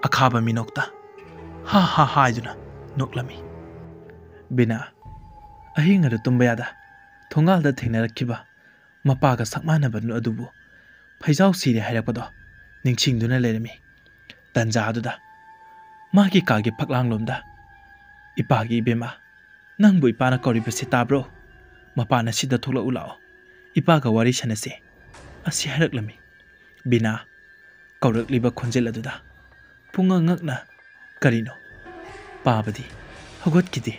ꯑꯈꯥꯕ ꯃꯤꯅꯣꯛꯇ ꯍꯥ ꯍꯥ ꯍꯥꯏꯗꯨꯅ ꯅꯣꯛꯂꯝꯃꯤ꯫ ꯕꯤꯅꯥ ꯑꯍꯤꯡ ꯑꯗꯨ ꯇꯨꯝꯕ ꯌꯥꯗ ꯊꯣꯡꯒꯥꯜꯗ ꯊꯦꯡꯅꯔꯛꯈꯤꯕ ꯃꯄꯥꯒ ꯁꯛꯃꯥꯟꯅꯕ ꯑꯗꯨꯕꯨ ꯐꯩꯖꯥꯎ ꯁꯤꯔꯦ ꯍꯥꯏꯔꯛꯄꯗꯣ ꯅꯤꯡꯁꯤꯡꯗꯨꯅ ꯂꯩꯔꯝꯃꯤ꯫ ꯇꯟꯖꯥ ꯑꯗꯨꯗ ꯃꯥꯒꯤ ꯀꯥꯒꯤ ꯐꯛꯂꯥꯡꯂꯣꯝꯗ "ꯏꯄꯥꯒꯤ ꯏꯕꯦꯝꯃ, ꯅꯪꯕꯨ ꯏꯄꯥꯅ ꯀꯧꯔꯤꯕꯁꯤ ꯇꯥꯕ꯭ꯔꯣ? ꯃꯄꯥꯅ ꯁꯤꯗ ꯊꯣꯛꯂꯛꯎ ꯂꯥꯛꯑꯣ, ꯏꯄꯥꯒ ꯋꯥꯔꯤ ꯁꯥꯟꯅꯁꯦ" ꯑꯁꯤ ꯍꯥꯏꯔꯛꯂꯝꯃꯤ꯫ ꯕꯤꯅꯥ ꯀꯧꯔꯛꯂꯤꯕ ꯈꯣꯟꯖꯦꯜ ꯑꯗꯨꯗ ꯄꯨꯡꯉꯛ ꯉꯛꯅ "ꯀꯔꯤꯅꯣ? ꯄꯥꯕꯗꯤ ꯍꯧꯒꯠꯈꯤꯗꯦ,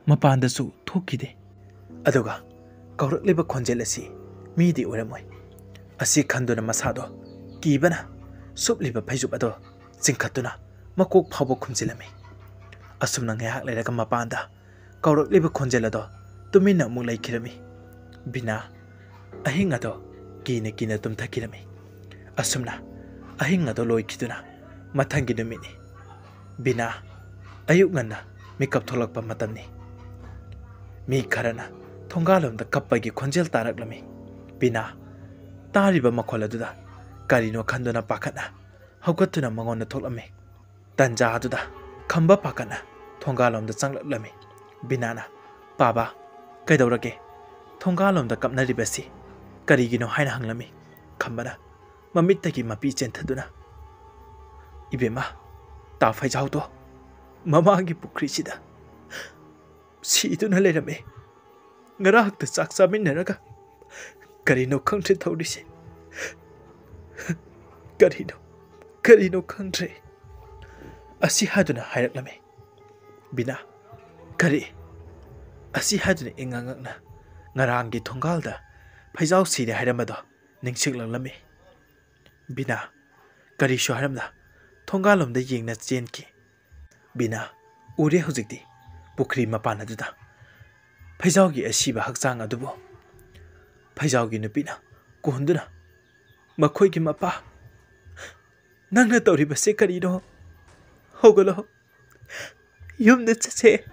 ꯃꯄꯥꯟꯗꯁꯨ ꯊꯣꯛꯈꯤꯗꯦ, ꯑꯗꯨꯒ ꯀꯧꯔꯛꯂꯤꯕ ꯈꯣꯟꯖꯦꯜ ꯑꯁꯤ ꯃꯤꯗꯤ ꯑꯣꯏꯔꯝꯃꯣꯏ" ꯑꯁꯤ ꯈꯟꯗꯨꯅ ꯃꯁꯥꯗꯣ ꯀꯤꯕꯅ ꯁꯨꯞꯂꯤꯕ ꯐꯩꯖꯨꯞ ꯑꯗꯣ ꯆꯤꯡꯈꯠꯇꯨꯅ ꯃꯀꯣꯛ ꯐꯥꯎꯕ ꯈꯨꯝꯖꯤꯜꯂꯝꯃꯤ꯫ ꯑꯁꯨꯝꯅ ꯉꯥꯏꯍꯥꯛ ꯂꯩꯔꯒ ꯃꯄꯥꯟꯗ ꯀꯧꯔꯛꯂꯤꯕ ꯈꯣꯟꯖꯦꯜ ꯑꯗꯣ ꯇꯨꯃꯤꯟꯅ ꯑꯃꯨꯛ ꯂꯩꯈꯤꯔꯝꯃꯤ꯫ ꯕꯤꯅꯥ ꯑꯍꯤꯡ ꯑꯗꯣ ꯀꯤꯅ ꯀꯤꯅ ꯇꯨꯝꯊꯈꯤꯔꯝꯃꯤ꯫ ꯑꯁꯨꯝꯅ ꯑꯍꯤꯡ ꯑꯗꯣ ꯂꯣꯏꯈꯤꯗꯨꯅ ꯃꯊꯪꯒꯤ ꯅꯨꯃꯤꯠꯅꯤ꯫ ꯕꯤꯅꯥ ꯑꯌꯨꯛ ꯉꯟꯅ ꯃꯤꯀꯞ ꯊꯣꯛꯂꯛꯄ ꯃꯇꯝꯅꯤ꯫ ꯃꯤ ꯈꯔꯅ ꯊꯣꯡꯒꯥꯜꯂꯣꯝꯗ ꯀꯞꯄꯒꯤ ꯈꯣꯟꯖꯦꯜ ꯇꯥꯔꯛꯂꯝꯃꯤ꯫ ꯕꯤꯅꯥ ꯇꯥꯔꯤꯕ ꯃꯈꯣꯜ ꯑꯗꯨꯗ ꯀꯔꯤꯅꯣ ꯈꯟꯗꯨꯅ ꯄꯥꯈꯠꯅ ꯍꯧꯒꯠꯇꯨꯅ ꯃꯉꯣꯟꯗ ꯊꯣꯛꯂꯝꯃꯤ꯫ ꯇꯟꯖꯥ ꯑꯗꯨꯗ ꯈꯝꯕ ꯄꯥꯈꯠꯅ ꯊꯣꯡꯒꯥꯜꯂꯣꯝꯗ ꯆꯪꯂꯛꯂꯝꯃꯤ꯫ ꯕꯤꯅꯥꯅ "ꯄꯥꯕ, ꯀꯩꯗꯧꯔꯒꯦ? ꯊꯣꯡꯒꯥꯜꯂꯣꯝꯗ ꯀꯞꯅꯔꯤꯕꯁꯤ ꯀꯔꯤꯒꯤꯅꯣ?" ꯍꯥꯏꯅ ꯍꯪꯂꯝꯃꯤ꯫ ꯈꯝꯕꯅ ꯃꯃꯤꯠꯇꯒꯤ ꯃꯄꯤ ꯆꯦꯟꯊꯗꯨꯅ "ꯏꯕꯦꯝꯃ, ꯇꯥ ꯐꯩꯖꯥꯎꯗꯣ ꯃꯃꯥꯒꯤ ꯄꯨꯈ꯭ꯔꯤꯁꯤꯗ ꯁꯤꯗꯨꯅ ꯂꯩꯔꯝꯃꯦ꯫ ꯉꯔꯥꯡꯇ ꯆꯥꯛ ꯆꯥꯃꯤꯟꯅꯔꯒ ꯀꯔꯤꯅꯣ ꯈꯪꯗ꯭ꯔꯦ ꯇꯧꯔꯤꯁꯦ꯫ ꯀꯔꯤꯅꯣ ꯈꯪꯗ꯭ꯔꯦ" ꯑꯁꯤ ꯍꯥꯏꯗꯨꯅ ꯍꯥꯏꯔꯛꯂꯝꯃꯤ꯫ ꯕꯤꯅꯥ "ꯀꯔꯤ?" ꯑꯁꯤ ꯍꯥꯏꯗꯨꯅ ꯏꯉꯛ ꯉꯛꯅ ꯉꯔꯥꯡꯒꯤ ꯊꯣꯡꯒꯥꯜꯗ ꯐꯩꯖꯥꯎ ꯁꯤꯔꯦ ꯍꯥꯏꯔꯝꯕꯗꯣ ꯅꯤꯡꯁꯤꯡꯂꯛꯂꯝꯃꯤ꯫ ꯕꯤꯅꯥ ꯀꯔꯤꯁꯨ ꯍꯥꯏꯔꯝꯗ ꯊꯣꯡꯒꯥꯜꯂꯣꯝꯗ ꯌꯦꯡꯅ ꯆꯦꯟꯈꯤ꯫ ꯕꯤꯅꯥ ꯎꯔꯦ ꯍꯧꯖꯤꯛꯇꯤ ꯄꯨꯈ꯭ꯔꯤ ꯃꯄꯥꯟ ꯑꯗꯨꯗ ꯐꯩꯖꯥꯎꯒꯤ ꯑꯁꯤꯕ ꯍꯛꯆꯥꯡ ꯑꯗꯨꯕꯨ ꯐꯩꯖꯥꯎꯒꯤ ꯅꯨꯄꯤꯅ ꯀꯣꯟꯗꯨꯅ "ꯃꯈꯣꯏꯒꯤ ꯃꯄꯥ, ꯅꯪꯅ ꯇꯧꯔꯤꯕꯁꯦ ꯀꯔꯤꯅꯣ? ꯍꯧꯒꯠꯂꯣ, ꯌꯨꯝꯗ ꯆꯠꯁꯦ,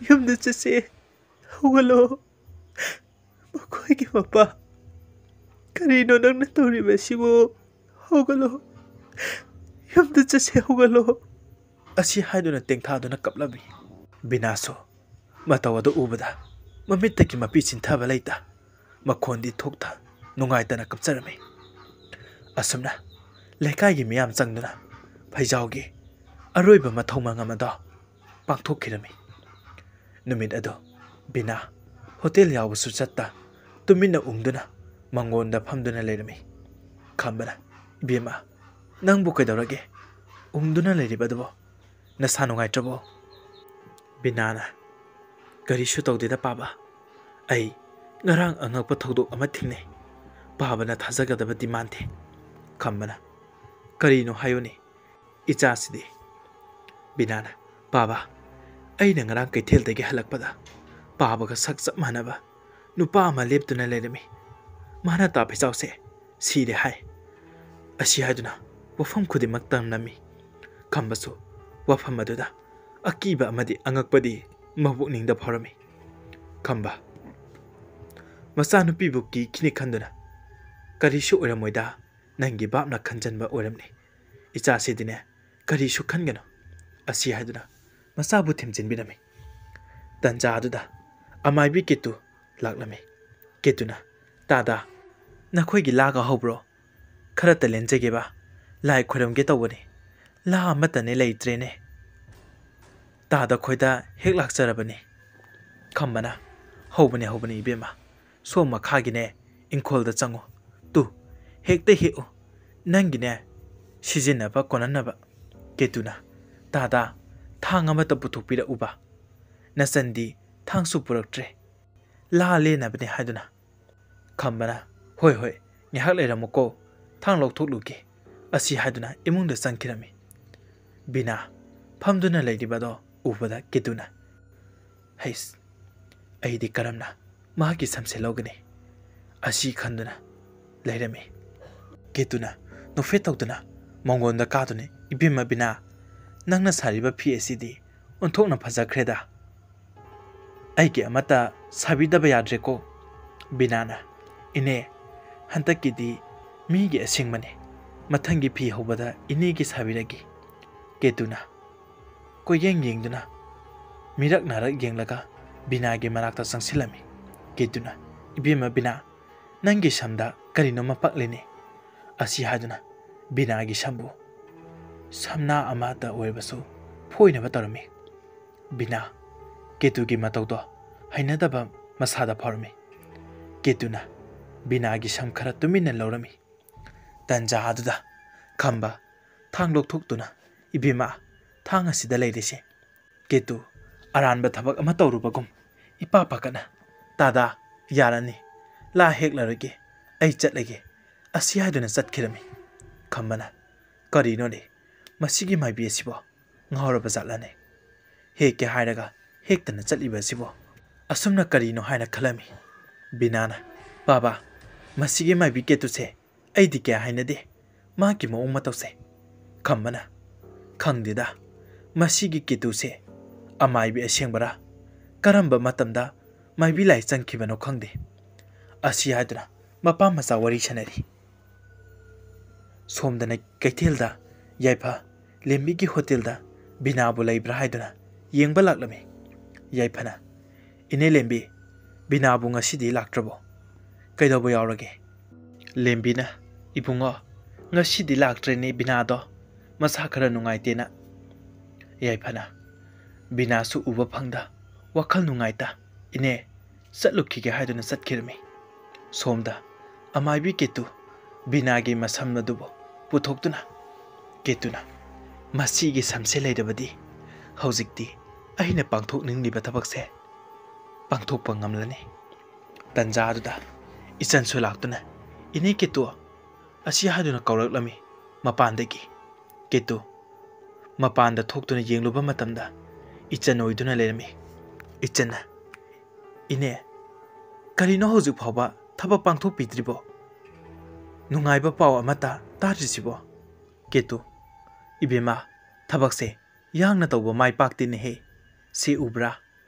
ꯌꯨꯝꯗ ꯆꯠꯁꯦ, ꯍꯧꯒꯠꯂꯣ, ꯃꯈꯣꯏꯒꯤ ꯃꯄꯥ, ꯀꯔꯤꯅꯣ ꯅꯪꯅ ꯇꯧꯔꯤꯕꯁꯤꯕꯨ? ꯍꯧꯒꯠꯂꯣ, ꯌꯨꯝꯗ ꯆꯠꯁꯦ, ꯍꯧꯒꯠꯂꯣ" ꯑꯁꯤ ꯍꯥꯏꯗꯨꯅ ꯇꯦꯡꯊꯥꯗꯨꯅ ꯀꯞꯂꯝꯃꯤ꯫ ꯕꯤꯅꯥꯁꯨ ꯃꯇꯧ ꯑꯗꯨ ꯎꯕꯗ ꯃꯃꯤꯠꯇꯒꯤ ꯃꯄꯤ ꯆꯤꯟꯊꯕ ꯂꯩꯇ ꯃꯈꯣꯟꯗꯤ ꯊꯣꯛꯇ ꯅꯨꯡꯉꯥꯏꯇꯅ ꯀꯞꯆꯔꯝꯃꯤ꯫ ꯑꯁꯨꯝꯅ ꯂꯩꯀꯥꯏꯒꯤ ꯃꯤꯌꯥꯝ ꯆꯪꯗꯨꯅ ꯐꯩꯖꯥꯎꯒꯤ ꯑꯔꯣꯏꯕ ꯃꯊꯧ ꯃꯉꯝ ꯑꯗꯣ ꯄꯥꯡꯊꯣꯛꯈꯤꯔꯝꯃꯤ꯫ ꯅꯨꯃꯤꯠ ꯑꯗꯨ ꯕꯤꯅꯥ ꯍꯣꯇꯦꯜ ꯌꯥꯎꯕꯁꯨ ꯆꯠꯇ ꯇꯨꯃꯤꯟꯅ ꯎꯪꯗꯨꯅ ꯃꯪꯒꯣꯟꯗ ꯐꯝꯗꯨꯅ ꯂꯩꯔꯝꯃꯤ꯫ ꯈꯝꯕꯅ "ꯏꯕꯦꯝꯃ, ꯅꯪꯕꯨ ꯀꯩꯗꯧꯔꯒꯦ? ꯎꯪꯗꯨꯅ ꯂꯩꯔꯤꯕꯗꯨꯕꯣ? ꯅꯁꯥ ꯅꯨꯡꯉꯥꯏꯇ꯭ꯔꯕꯣ?" ꯕꯤꯅꯥꯅ "ꯀꯔꯤꯁꯨ ꯇꯧꯗꯦꯗ ꯄꯥꯕ, ꯑꯩ ꯉꯔꯥꯡ ꯑꯉꯛꯄ ꯊꯧꯗꯣꯛ ꯑꯃ ꯊꯦꯡꯅꯩ꯫ ꯄꯥꯕꯅ ꯊꯥꯖꯒꯗꯕꯗꯤ ꯃꯥꯟꯗꯦ." ꯈꯝꯕꯅ "ꯀꯔꯤꯅꯣ ꯍꯥꯏꯌꯨꯅꯦ ꯏꯆꯥꯁꯤꯗꯤ." ꯕꯤꯅꯥꯅ "ꯄꯥꯕ, ꯑꯩꯅ ꯉꯔꯥꯡ ꯀꯩꯊꯦꯜꯗꯒꯤ ꯍꯜꯂꯛꯄꯗ ꯄꯥꯕꯒ ꯁꯛ ꯆꯞ ꯃꯥꯟꯅꯕ ꯅꯨꯄꯥ ꯑꯃ ꯂꯦꯞꯇꯨꯅ ꯂꯩꯔꯝꯃꯤ꯫ ꯃꯥꯅ ꯇꯥ ꯐꯩꯖꯥꯎꯁꯦ ꯁꯤꯔꯦ ꯍꯥꯏ" ꯑꯁꯤ ꯍꯥꯏꯗꯨꯅ ꯋꯥꯐꯝ ꯈꯨꯗꯤꯡꯃꯛ ꯇꯝꯂꯝꯃꯤ꯫ ꯈꯝꯕꯁꯨ ꯋꯥꯐꯝ ꯑꯗꯨꯗ ꯑꯀꯤꯕ ꯑꯃꯗꯤ ꯑꯉꯛꯄꯗꯤ ꯃꯄꯨꯛꯅꯤꯡꯗ ꯐꯥꯎꯔꯝꯃꯤ꯫ ꯈꯝꯕ ꯃꯆꯥꯅꯨꯄꯤꯕꯨ ꯀꯤꯈꯤꯅꯤ ꯈꯟꯗꯨꯅ ꯀꯔꯤꯁꯨ ꯑꯣꯏꯔꯝꯃꯣꯏꯗ ꯅꯪꯒꯤ ꯕꯥꯞꯅ ꯈꯟꯖꯟꯕ ꯑꯣꯏꯔꯝꯅꯤ ꯏꯆꯥꯁꯤꯗꯤꯅꯦ ꯀꯔꯤꯁꯨ ꯈꯟꯒꯅꯨ ꯑꯁꯤ ꯍꯥꯏꯗꯨꯅ ꯃꯆꯥꯕꯨ ꯊꯦꯝꯖꯤꯟꯕꯤꯔꯝꯃꯤ ꯇꯟꯖꯥ ꯑꯗꯨꯗ ꯑꯃꯥꯏꯕꯤ ꯀꯦꯇꯨ ꯂꯥꯛꯂꯝꯃꯤ ꯀꯦꯇꯨꯅ ꯇꯥꯗꯥ ꯅꯈꯣꯏꯒꯤ ꯂꯥꯒ ꯍꯧꯕ꯭ꯔꯣ ꯈꯔꯇ ꯂꯦꯟꯖꯒꯦꯕ ꯂꯥꯏ ꯈꯣꯏꯔꯝꯒꯦ ꯇꯧꯕꯅꯤ ꯂꯥ ꯑꯃꯠꯇꯅꯦ ꯂꯩꯇ꯭ꯔꯦꯅꯦ ꯇꯥꯗ ꯈꯣꯏꯗ ꯍꯦꯛ ꯂꯥꯛꯆꯔꯕꯅꯤ ꯈꯝꯕꯅ ꯍꯧꯕꯅꯤ ꯏꯕꯦꯝꯃ ꯁꯣꯝ ꯃꯈꯥꯒꯤꯅꯦ ꯏꯪꯈꯣꯜꯗ ꯆꯪꯉꯨ ꯇꯨ ꯍꯦꯛꯇ ꯍꯦꯛꯎ ꯅꯪꯒꯤꯅꯦ ꯁꯤꯖꯤꯟꯅꯕ ꯀꯣꯟꯅꯅꯕ ꯀꯦꯇꯨꯅ ꯇꯥꯗꯥ ꯊꯥꯡ ꯑꯃꯠꯇ ꯄꯨꯊꯣꯛꯄꯤꯔꯛꯎꯕ ꯅꯆꯟꯗꯤ ꯊꯥꯡꯁꯨ ꯄꯨꯔꯛꯇ꯭ꯔꯦ ꯂꯥ ꯂꯦꯟꯅꯕꯅꯦ ꯍꯥꯏꯗꯨꯅ ꯈꯝꯕꯅ ꯍꯣꯏ ꯉꯥꯏꯍꯥꯛ ꯂꯩꯔꯝꯃꯨꯀꯣ ꯊꯥꯡ ꯂꯧꯊꯣꯛꯂꯨꯒꯦ ꯑꯁꯤ ꯍꯥꯏꯗꯨꯅ ꯏꯃꯨꯡꯗ ꯆꯪꯈꯤꯔꯝꯃꯤ ꯕꯤꯅꯥ ꯐꯝꯗꯨꯅ ꯂꯩꯔꯤꯕꯗꯣ ꯎꯕꯗ ꯀꯦꯇꯨꯅ ꯍꯩꯁ ꯑꯩꯗꯤ ꯀꯔꯝꯅ ꯃꯍꯥꯛꯀꯤ ꯁꯝꯁꯦ ꯂꯧꯒꯅꯤ ꯑꯁꯤ ꯈꯟꯗꯨꯅ ꯂꯩꯔꯝꯃꯤ ꯀꯦꯇꯨꯅ ꯅꯣꯛꯐꯦꯠ ꯇꯧꯗꯨꯅ ꯃꯉꯣꯟꯗ ꯀꯥꯗꯨꯅ ꯏꯕꯦꯝꯃ ꯕꯤꯅꯥ ꯅꯪꯅ ꯁꯥꯔꯤꯕ ꯐꯤ ꯑꯁꯤꯗꯤ ꯑꯣꯟꯊꯣꯛꯅ ꯐꯖꯈ꯭ꯔꯦꯗ ꯑꯩꯒꯤ ꯑꯃꯠꯇ ꯁꯥꯕꯤꯗꯕ ꯌꯥꯗ꯭ꯔꯦꯀꯣ ꯕꯤꯅꯥꯅ ꯏꯅꯦ ꯍꯟꯗꯛꯀꯤꯗꯤ ꯃꯤꯒꯤ ꯑꯁꯦꯡꯕꯅꯤ ꯃꯊꯪꯒꯤ ꯐꯤ ꯍꯧꯕꯗ ꯏꯅꯦꯒꯤ ꯁꯥꯕꯤꯔꯒꯦ ꯀꯦꯇꯨꯅ ꯀꯣꯏꯌꯦꯡ ꯌꯦꯡꯗꯨꯅ ꯃꯤꯔꯛ ꯅꯥꯔꯛ ꯌꯦꯡꯂꯒ ꯕꯤꯅꯥꯒꯤ ꯃꯅꯥꯛꯇ ꯆꯪꯁꯤꯜꯂꯝꯃꯤ ꯀꯦꯇꯨꯅ ꯏꯕꯦꯝꯃ ꯕꯤꯅꯥ ꯅꯪꯒꯤ ꯁꯝꯗ ꯀꯔꯤꯅꯣꯃ ꯄꯛꯂꯤꯅꯦ ꯑꯁꯤ ꯍꯥꯏꯗꯨꯅ ꯕꯤꯅꯥꯒꯤ ꯁꯝꯕꯨ ꯁꯝꯅꯥ ꯑꯃꯗ ꯑꯣꯏꯔꯕꯁꯨ ꯐꯣꯏꯅꯕ ꯇꯧꯔꯝꯃꯤ ꯕꯤꯅꯥ ꯀꯦꯇꯨꯒꯤ ꯃꯇꯧꯗꯣ ꯍꯩꯅꯗꯕ ꯃꯁꯥꯗ ꯐꯥꯎꯔꯝꯃꯤ ꯀꯦꯇꯨꯅ ꯕꯤꯅꯥꯒꯤ ꯁꯝ ꯈꯔ ꯇꯨꯃꯤꯟꯅ ꯂꯧꯔꯝꯃꯤ ꯇꯟꯖꯥ ꯑꯗꯨꯗ ꯈꯝꯕ ꯊꯥꯡ ꯂꯧꯊꯣꯛꯇꯨꯅ ꯏꯕꯦꯝꯃ ꯊꯥꯡ ꯑꯁꯤꯗ ꯂꯩꯔꯤꯁꯦ ꯀꯦꯇꯨ ꯑꯔꯥꯟꯕ ꯊꯕꯛ ꯑꯃ ꯇꯧꯔꯨꯕꯒꯨꯝ ꯏꯄꯥ ꯄꯥꯈꯠꯅ ꯇꯥꯗꯥ ꯌꯥꯔꯅꯤ ꯂꯥ ꯍꯦꯛꯂꯔꯣꯏꯒꯦ ꯑꯩ ꯆꯠꯂꯒꯦ ꯑꯁꯤ ꯍꯥꯏꯗꯨꯅ ꯆꯠꯈꯤꯔꯝꯃꯤ ꯈꯝꯕꯅ ꯀꯔꯤꯅꯣꯅꯦ ꯃꯁꯤꯒꯤ ꯃꯥꯏꯕꯤ ꯑꯁꯤꯕꯣ ꯉꯥꯎꯔꯕ ꯖꯥꯠꯂꯅꯦ ꯍꯦꯛꯀꯦ ꯍꯥꯏꯔꯒ ꯍꯦꯛꯇꯅ ꯆꯠꯂꯤꯕ ꯑꯁꯤꯕꯣ ꯑꯁꯨꯝꯅ ꯀꯔꯤꯅꯣ ꯍꯥꯏꯅ ꯈꯜꯂꯝꯃꯤ ꯕꯤꯅꯥꯅ ꯕꯥꯕꯥ ꯃꯁꯤꯒꯤ ꯃꯥꯏꯕꯤ ꯀꯦꯇꯨꯁꯦ ꯑꯩꯗꯤ ꯀꯌꯥ ꯍꯩꯅꯗꯦ ꯃꯥꯒꯤ ꯃꯑꯣꯡ ꯃꯇꯧꯁꯦ ꯈꯝꯕꯅ ꯈꯪꯗꯦꯗ ꯃꯁꯤꯒꯤ ꯀꯦꯇꯨꯁꯦ ꯑꯃꯥꯏꯕꯤ ꯑꯁꯦꯡꯕꯔꯥ ꯀꯔꯝꯕ ꯃꯇꯝꯗ ꯃꯥꯏꯕꯤ ꯂꯥꯏ ꯆꯪꯈꯤꯕꯅꯣ ꯈꯪꯗꯦ ꯑꯁꯤ ꯍꯥꯏꯗꯨꯅ ꯃꯄꯥ ꯃꯆꯥ ꯋꯥꯔꯤ ꯁꯥꯟꯅꯔꯤ ꯁꯣꯝꯗꯅ ꯀꯩꯊꯦꯜꯗ ꯌꯥꯏꯐ ꯂꯦꯝꯕꯤꯒꯤ ꯍꯣꯇꯦꯜꯗ ꯕꯤꯅꯥꯕꯨ ꯂꯩꯕ꯭ꯔꯥ ꯍꯥꯏꯗꯨꯅ ꯌꯦꯡꯕ ꯂꯥꯛꯂꯝꯃꯤ ꯌꯥꯏꯐꯅ ꯏꯅꯦ ꯂꯦꯝꯕꯤ ꯕꯤꯅꯥꯕꯨ ꯉꯁꯤꯗꯤ ꯂꯥꯛꯇ꯭ꯔꯕꯣ ꯀꯩꯗꯧꯕ ꯌꯥꯎꯔꯒꯦ ꯂꯦꯝꯕꯤꯅ ꯏꯕꯨꯡꯉꯣ ꯉꯁꯤꯗꯤ ꯂꯥꯛꯇ꯭ꯔꯦꯅꯦ ꯕꯤꯅꯥꯗꯣ ꯃꯁꯥ ꯈꯔ ꯅꯨꯡꯉꯥꯏꯇꯦꯅ ꯌꯥꯏꯐꯅ ꯕꯤꯅꯥꯁꯨ ꯎꯕ ꯐꯪꯗ ꯋꯥꯈꯜ ꯅꯨꯡꯉꯥꯏꯇ ꯏꯅꯦ ꯆꯠꯂꯨꯈꯤꯒꯦ ꯍꯥꯏꯗꯨꯅ ꯆꯠꯈꯤꯔꯝꯃꯤ ꯁꯣꯝꯗ ꯑꯃꯥꯏꯕꯤ ꯀꯦꯇꯨ ꯕꯤꯅꯥꯒꯤ ꯃꯁꯝ ꯑꯗꯨꯕꯨ ꯄꯨꯊꯣꯛꯇꯨꯅ ꯀꯦꯇꯨꯅ ꯃꯁꯤꯒꯤ ꯁꯝꯁꯦ ꯂꯩꯔꯕꯗꯤ ꯍꯧꯖꯤꯛꯇꯤ ꯑꯩꯅ ꯄꯥꯡꯊꯣꯛꯅꯤꯡꯂꯤꯕ ꯊꯕꯛꯁꯦ ꯄꯥꯡꯊꯣꯛꯄ ꯉꯝꯂꯅꯤ ꯇꯟꯖꯥ ꯑꯗꯨꯗ ꯏꯆꯟꯁꯨ ꯂꯥꯛꯇꯨꯅ ꯏꯅꯦ ꯀꯦꯇꯨ ꯑꯁꯤ ꯍꯥꯏꯗꯨꯅ ꯀꯧꯔꯛꯂꯝꯃꯤ ꯃꯄꯥꯟꯗꯒꯤ ꯀꯦꯇꯨ ꯃꯄꯥꯟꯗ ꯊꯣꯛꯇꯨꯅ ꯌꯦꯡꯂꯨꯕ ꯃꯇꯝꯗ ꯏꯆꯟ ꯑꯣꯏꯗꯨꯅ ꯂꯩꯔꯝꯃꯤ ꯏꯆꯟꯅ ꯏꯅꯦ ꯀꯔꯤꯅꯣ ꯍꯧꯖꯤꯛ ꯐꯥꯎꯕ ꯊꯕꯛ ꯄꯥꯡꯊꯣꯛꯄꯤꯗ꯭ꯔꯤꯕꯣ ꯅꯨꯡꯉꯥꯏꯕ ꯄꯥꯎ ꯑꯃꯠꯇ ꯇꯥꯗ꯭ꯔꯤꯁꯤꯕꯣ ꯀꯦꯇꯨ ꯏꯕꯦꯝꯃ ꯊꯕꯛꯁꯦ ꯌꯥꯡꯅ ꯇꯧꯕ ꯃꯥꯏ ꯄꯥꯛꯇꯦꯅꯦꯍꯦ ꯁꯤ ꯎꯕ꯭ꯔꯥ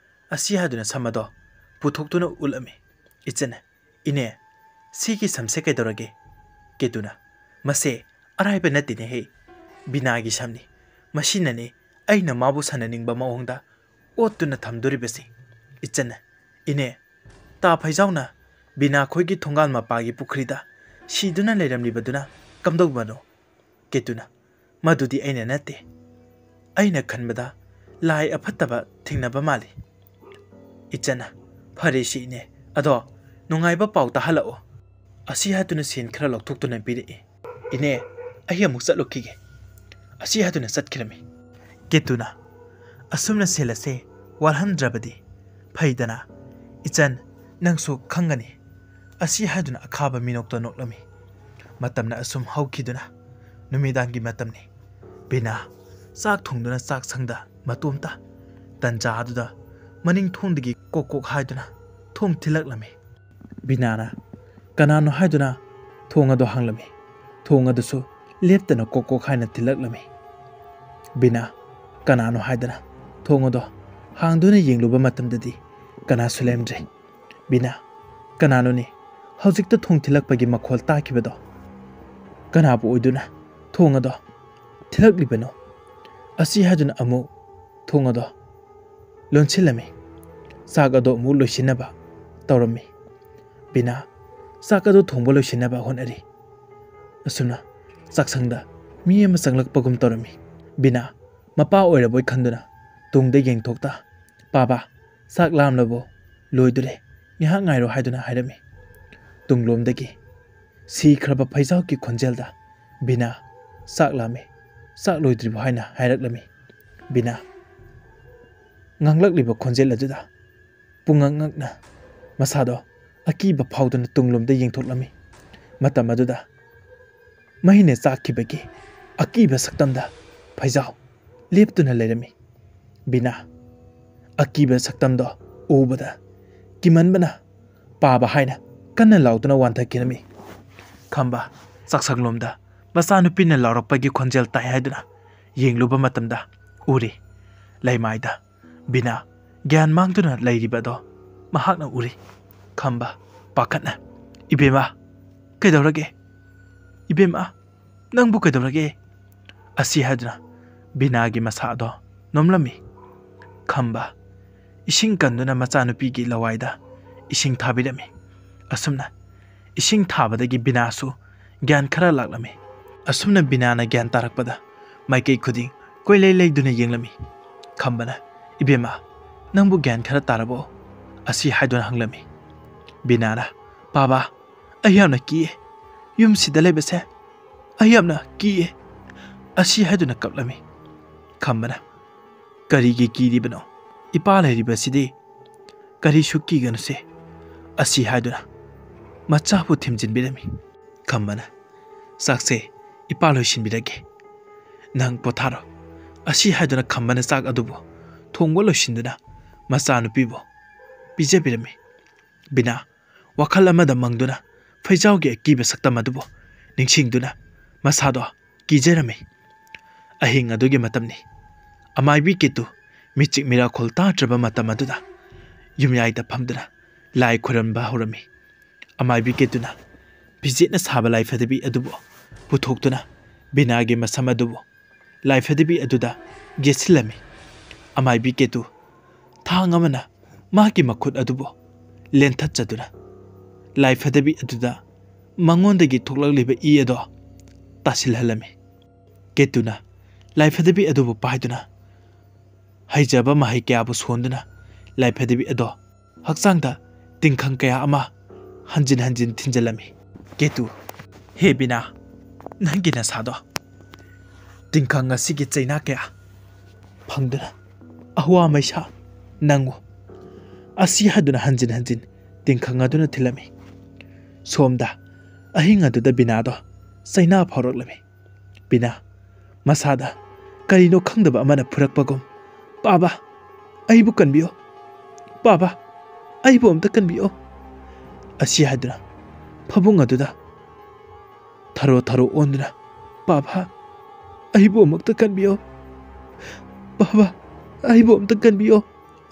ꯑꯁꯤ ꯍꯥꯏꯗꯨꯅ ꯁꯝ ꯑꯗꯣ ꯄꯨꯊꯣꯛꯇꯨꯅ ꯎꯠꯂꯝꯃꯤ ꯏꯆꯟꯅ ꯏꯅꯦ ꯁꯤꯒꯤ ꯁꯝꯁꯦ ꯀꯩꯗꯧꯔꯒꯦ ꯀꯦꯇꯨꯅ ꯃꯁꯦ ꯑꯔꯥꯏꯕ ꯅꯠꯇꯦꯅꯦꯍꯦ ꯕꯤꯅꯥꯒꯤ ꯁꯝꯅꯤ ꯃꯁꯤꯅꯅꯦ ꯑꯩꯅ ꯃꯥꯕꯨ ꯁꯥꯟꯅꯅꯤꯡꯕ ꯃꯑꯣꯡꯗ ꯑꯣꯠꯇꯨꯅ ꯊꯝꯗꯣꯔꯤꯕꯁꯤ ꯏꯆꯟꯅ ꯏꯅꯦ ꯇꯥ ꯐꯩꯖꯥꯎꯅ ꯕꯤꯅꯥ ꯈꯣꯏꯒꯤ ꯊꯣꯡꯒꯥꯜ ꯃꯄꯥꯒꯤ ꯄꯨꯈ꯭ꯔꯤꯗ ꯁꯤꯗꯨꯅ ꯂꯩꯔꯝꯂꯤꯕꯗꯨꯅ ꯀꯝꯗꯧꯕꯅꯣ ꯀꯦꯇꯨꯅ ꯃꯗꯨꯗꯤ ꯑꯩꯅ ꯅꯠꯇꯦ ꯑꯩꯅ ꯈꯟꯕꯗ ꯂꯥꯏ ꯑꯐꯠꯇꯕ ꯊꯦꯡꯅꯕ ꯃꯥꯜꯂꯤ ꯏꯆꯟꯅ ꯐꯔꯦ ꯁꯤ ꯏꯅꯦ ꯑꯗꯣ ꯅꯨꯡꯉꯥꯏꯕ ꯄꯥꯎ ꯇꯥꯍꯜꯂꯛꯑꯣ ꯑꯁꯤ ꯍꯥꯏꯗꯨꯅ ꯁꯦꯟ ꯈꯔ ꯂꯧꯊꯣꯛꯇꯨꯅ ꯄꯤꯔꯛꯏ ꯏꯅꯦ ꯑꯩ ꯑꯃꯨꯛ ꯆꯠꯂꯨꯈꯤꯒꯦ ꯑꯁꯤ ꯍꯥꯏꯗꯨꯅ ꯆꯠꯈꯤꯔꯝꯃꯤ ꯀꯦꯇꯨꯅ ꯑꯁꯨꯝꯅ ꯁꯦꯜ ꯑꯁꯦ ꯋꯥꯠꯍꯟꯗ꯭ꯔꯕꯗꯤ ꯐꯩꯗꯅ ꯏꯆꯟ ꯅꯪꯁꯨ ꯈꯪꯒꯅꯤ ꯑꯁꯤ ꯍꯥꯏꯗꯨꯅ ꯑꯈꯥꯕ ꯃꯤꯅꯣꯛꯇ ꯅꯣꯛꯂꯝꯃꯤ ꯃꯇꯝꯅ ꯑꯁꯨꯝ ꯍꯧꯈꯤꯗꯨꯅ ꯅꯨꯃꯤꯗꯥꯡꯒꯤ ꯃꯇꯝꯅꯤ ꯕꯤꯅꯥ ꯆꯥꯛ ꯊꯣꯡꯗꯨꯅ ꯆꯥꯛꯁꯪꯗ ꯃꯇꯣꯝꯇ ꯇꯟꯖꯥ ꯑꯗꯨꯗ ꯃꯅꯤꯡ ꯊꯣꯡꯗꯒꯤ ꯀꯣꯛ ꯀꯣꯛ ꯍꯥꯏꯗꯨꯅ ꯊꯣꯡ ꯊꯤꯜꯂꯛꯂꯝꯃꯤ ꯕꯤꯅꯥꯅ ꯀꯅꯥꯅꯣ ꯍꯥꯏꯗꯨꯅ ꯊꯣꯡ ꯑꯗꯨ ꯍꯥꯡꯂꯝꯃꯤ ꯊꯣꯡ ꯑꯗꯨꯁꯨ ꯂꯦꯞꯇꯅ ꯀꯣꯛ ꯀꯣꯛ ꯍꯥꯏꯅ ꯊꯤꯜꯂꯛꯂꯝꯃꯤ ꯕꯤꯅꯥ ꯀꯅꯥꯅꯣ ꯍꯥꯏꯗꯅ ꯊꯣꯡ ꯑꯗꯣ ꯍꯥꯡꯗꯨꯅ ꯌꯦꯡꯂꯨꯕ ꯃꯇꯝꯗꯗꯤ कनासु लेमद्रे बिना कनानोने हौजिकता थोंग थिलकपगी मखोल ताखिबदो कनाबु ओइदुना थोंगदो थिलकलिबनो असि हाजुना अमु थोंगदो लोनसिलमे सागदो मु लोइसिनबा तौरमी बिना सागदो थोंबो लोइसिनबा होनरी असुना साक्संगदा मी अमा संगलकपगुम तौरमी बिना मपा ओइरबोय खंदुना तुंगदे येंगथोक्ता पाबा साक लामलबो लोइदुरे निहा ngairo haiduna hairami tunglomdagi sikraba phaijau ki khonjelda bina sak lame sak loidribo haina hairaklami bina nganglakliba khonjel ajuda pungangakna masado akiba phauduna tunglomda yengthoklami matam ajuda mahine chakkibagi akiba saktamda phaijau leptuna lerami bina akiba saktamdo ubada kimanbana पाबा हाइना कन्ना लाउदुना वान्थकिनमी खंबा साक्संगलोमदा मचानुपीना लाउरकपगी खोंजेल ताइ हाइदुना येंगलुबा मतमदा उरी लैमाइदा बिना ज्ञान मांगदुना लैरिबदो महाकना उरी खंबा पाखतना इबेमा कैदौरगे इबेमा नंगबु कैदौरगे असि हाइदुना बिनागी मसादो नोमलमी खंबा इसिंग कन्दुना मचानुपीगी लवाइदा इसिंग थाबिरमी असुमना इसिंग थाबदगी बिनासु ज्ञान खरा लाक्लमी असुमना बिनाना ज्ञान तारकपदा माइकई खुदिंग कोइलै लैदुना येंगलमी खंबना इबेमा नंबु ज्ञान खरा तारबो असि हाइदुना हंगलमी बिनाना पाबा अयामना किए युम सिदा लेबसे अयामना किए असि हाइदुना कपलमी खंबना करीगी कीरिबनो इपा लैरिबसिदि करीसु कीगनुसे असि हाइदुना मचाबु थिमजिनबिरमी खंबना साकसे इपा लोइसिनबिरगे नंग पोथारो असि हाइदुना खंबना साक अदुबो थोंगबो लोइसिनदुना मचानुपीबो पिजेबिरमी बिना वखल अमदा मंगदुना फैजाउगे अकीबा सक्तम अदुबो निंगसिंगदुना मसादो कीजेरमी अहिंग अदुगे मतमनी अमाइबी केतु मिचिक मिरा खोल ताट्रबा मतम अदुदा युमयाइदा फमदुना लाई खुरनबा हौरमी अमाइबी केतुना बिजेटना साबा लाइफदबी अदुबो पुथोक्तुना बिनागे मसम अदुबो लाइफदबी अदुदा गेसिलमी अमाइबी केतु थांग अमना मागी मखुद अदुबो लेंथचदुना लाइफदबी अदुदा मंगोंदगी थोक्लकलिबा इ अदो तासिलहलमी केतुना लाइफदबी अदुबो पाइदुना हाइजबा माहि क्याबु सोंदुना लाइफदबी अदो हक्सांगदा तिंखंग कया अमा हंजिन हंजिन थिंजलमी केतु हे बिना नंगी नसादो तिंखंग असिगी चैना कया फंगदुना अहुआ मैसा नंगो असि हदुना हंजिन हंजिन तिंखंग अदुना थिलमी सोमदा अहिंग अदुदा बिनादो चैना फौरकलमी बिना मसादा करिनो खंगदबा अमना फुरकपगुम पाबा अइबु कनबियो पाबा अइबु अमता कनबियो असि हादुना फबुंग अदुदा थरो थरो ओंदुना पाबा अइबु अमता कनबियो पाबा अइबु अमता कनबियो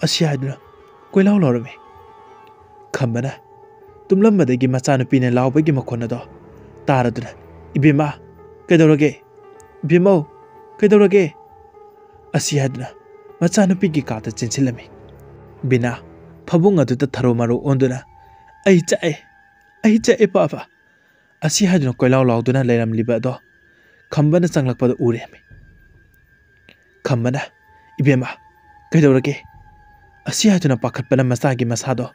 असि हादुना कोइलाव लौरमे खंबना तुमलमबदगी मचानुपीने लाउबगी मखोनदो तारदुना इबेमा कैदौरगे इबेमो कैदौरगे असि हादुना मचानुपीगी काता चेंसिलमी बिना फबुंग अदुदा थरो मारो ओंदुना आई चाए पापा असि हादुना कोइलाव लाउदुना लेरमलिबदो खंबना चंगलकपद उरेमी खंबना इबेमा कैदौरगे असि हादुना पाखतपना मसागी मसादो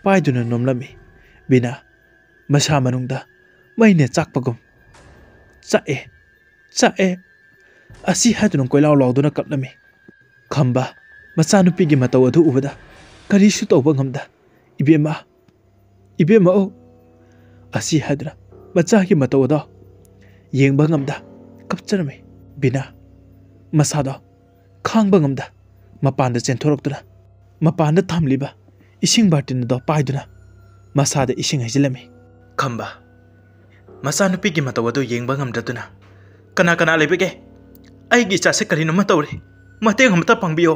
पाइदुना नोमलमी बिना मसा मनुंगदा मैने चाकपगुम चाए असि हादुना कोइलाव लाउदुना कपलमी खंबा मचानुपीगी मतौ अदु उबदा करिसु तौबा ngमदा इबेमा ओ असि हादुना मचागी मतौ अदो येंबा ngमदा कपचरमे बिना मसादो खांबा ngमदा मपानदा चेंथोरक्तुना मपानदा थामलिबा इसिंग बार्टिनदो पाइदुना मसादा इसिंग हाइजिलमी खंबा मचानुपीगी मतौ अदो येंबा ngमददुना कना कना लेबगे आइगी चासे करिनो मतौरे मतेंग हमता पांगबियो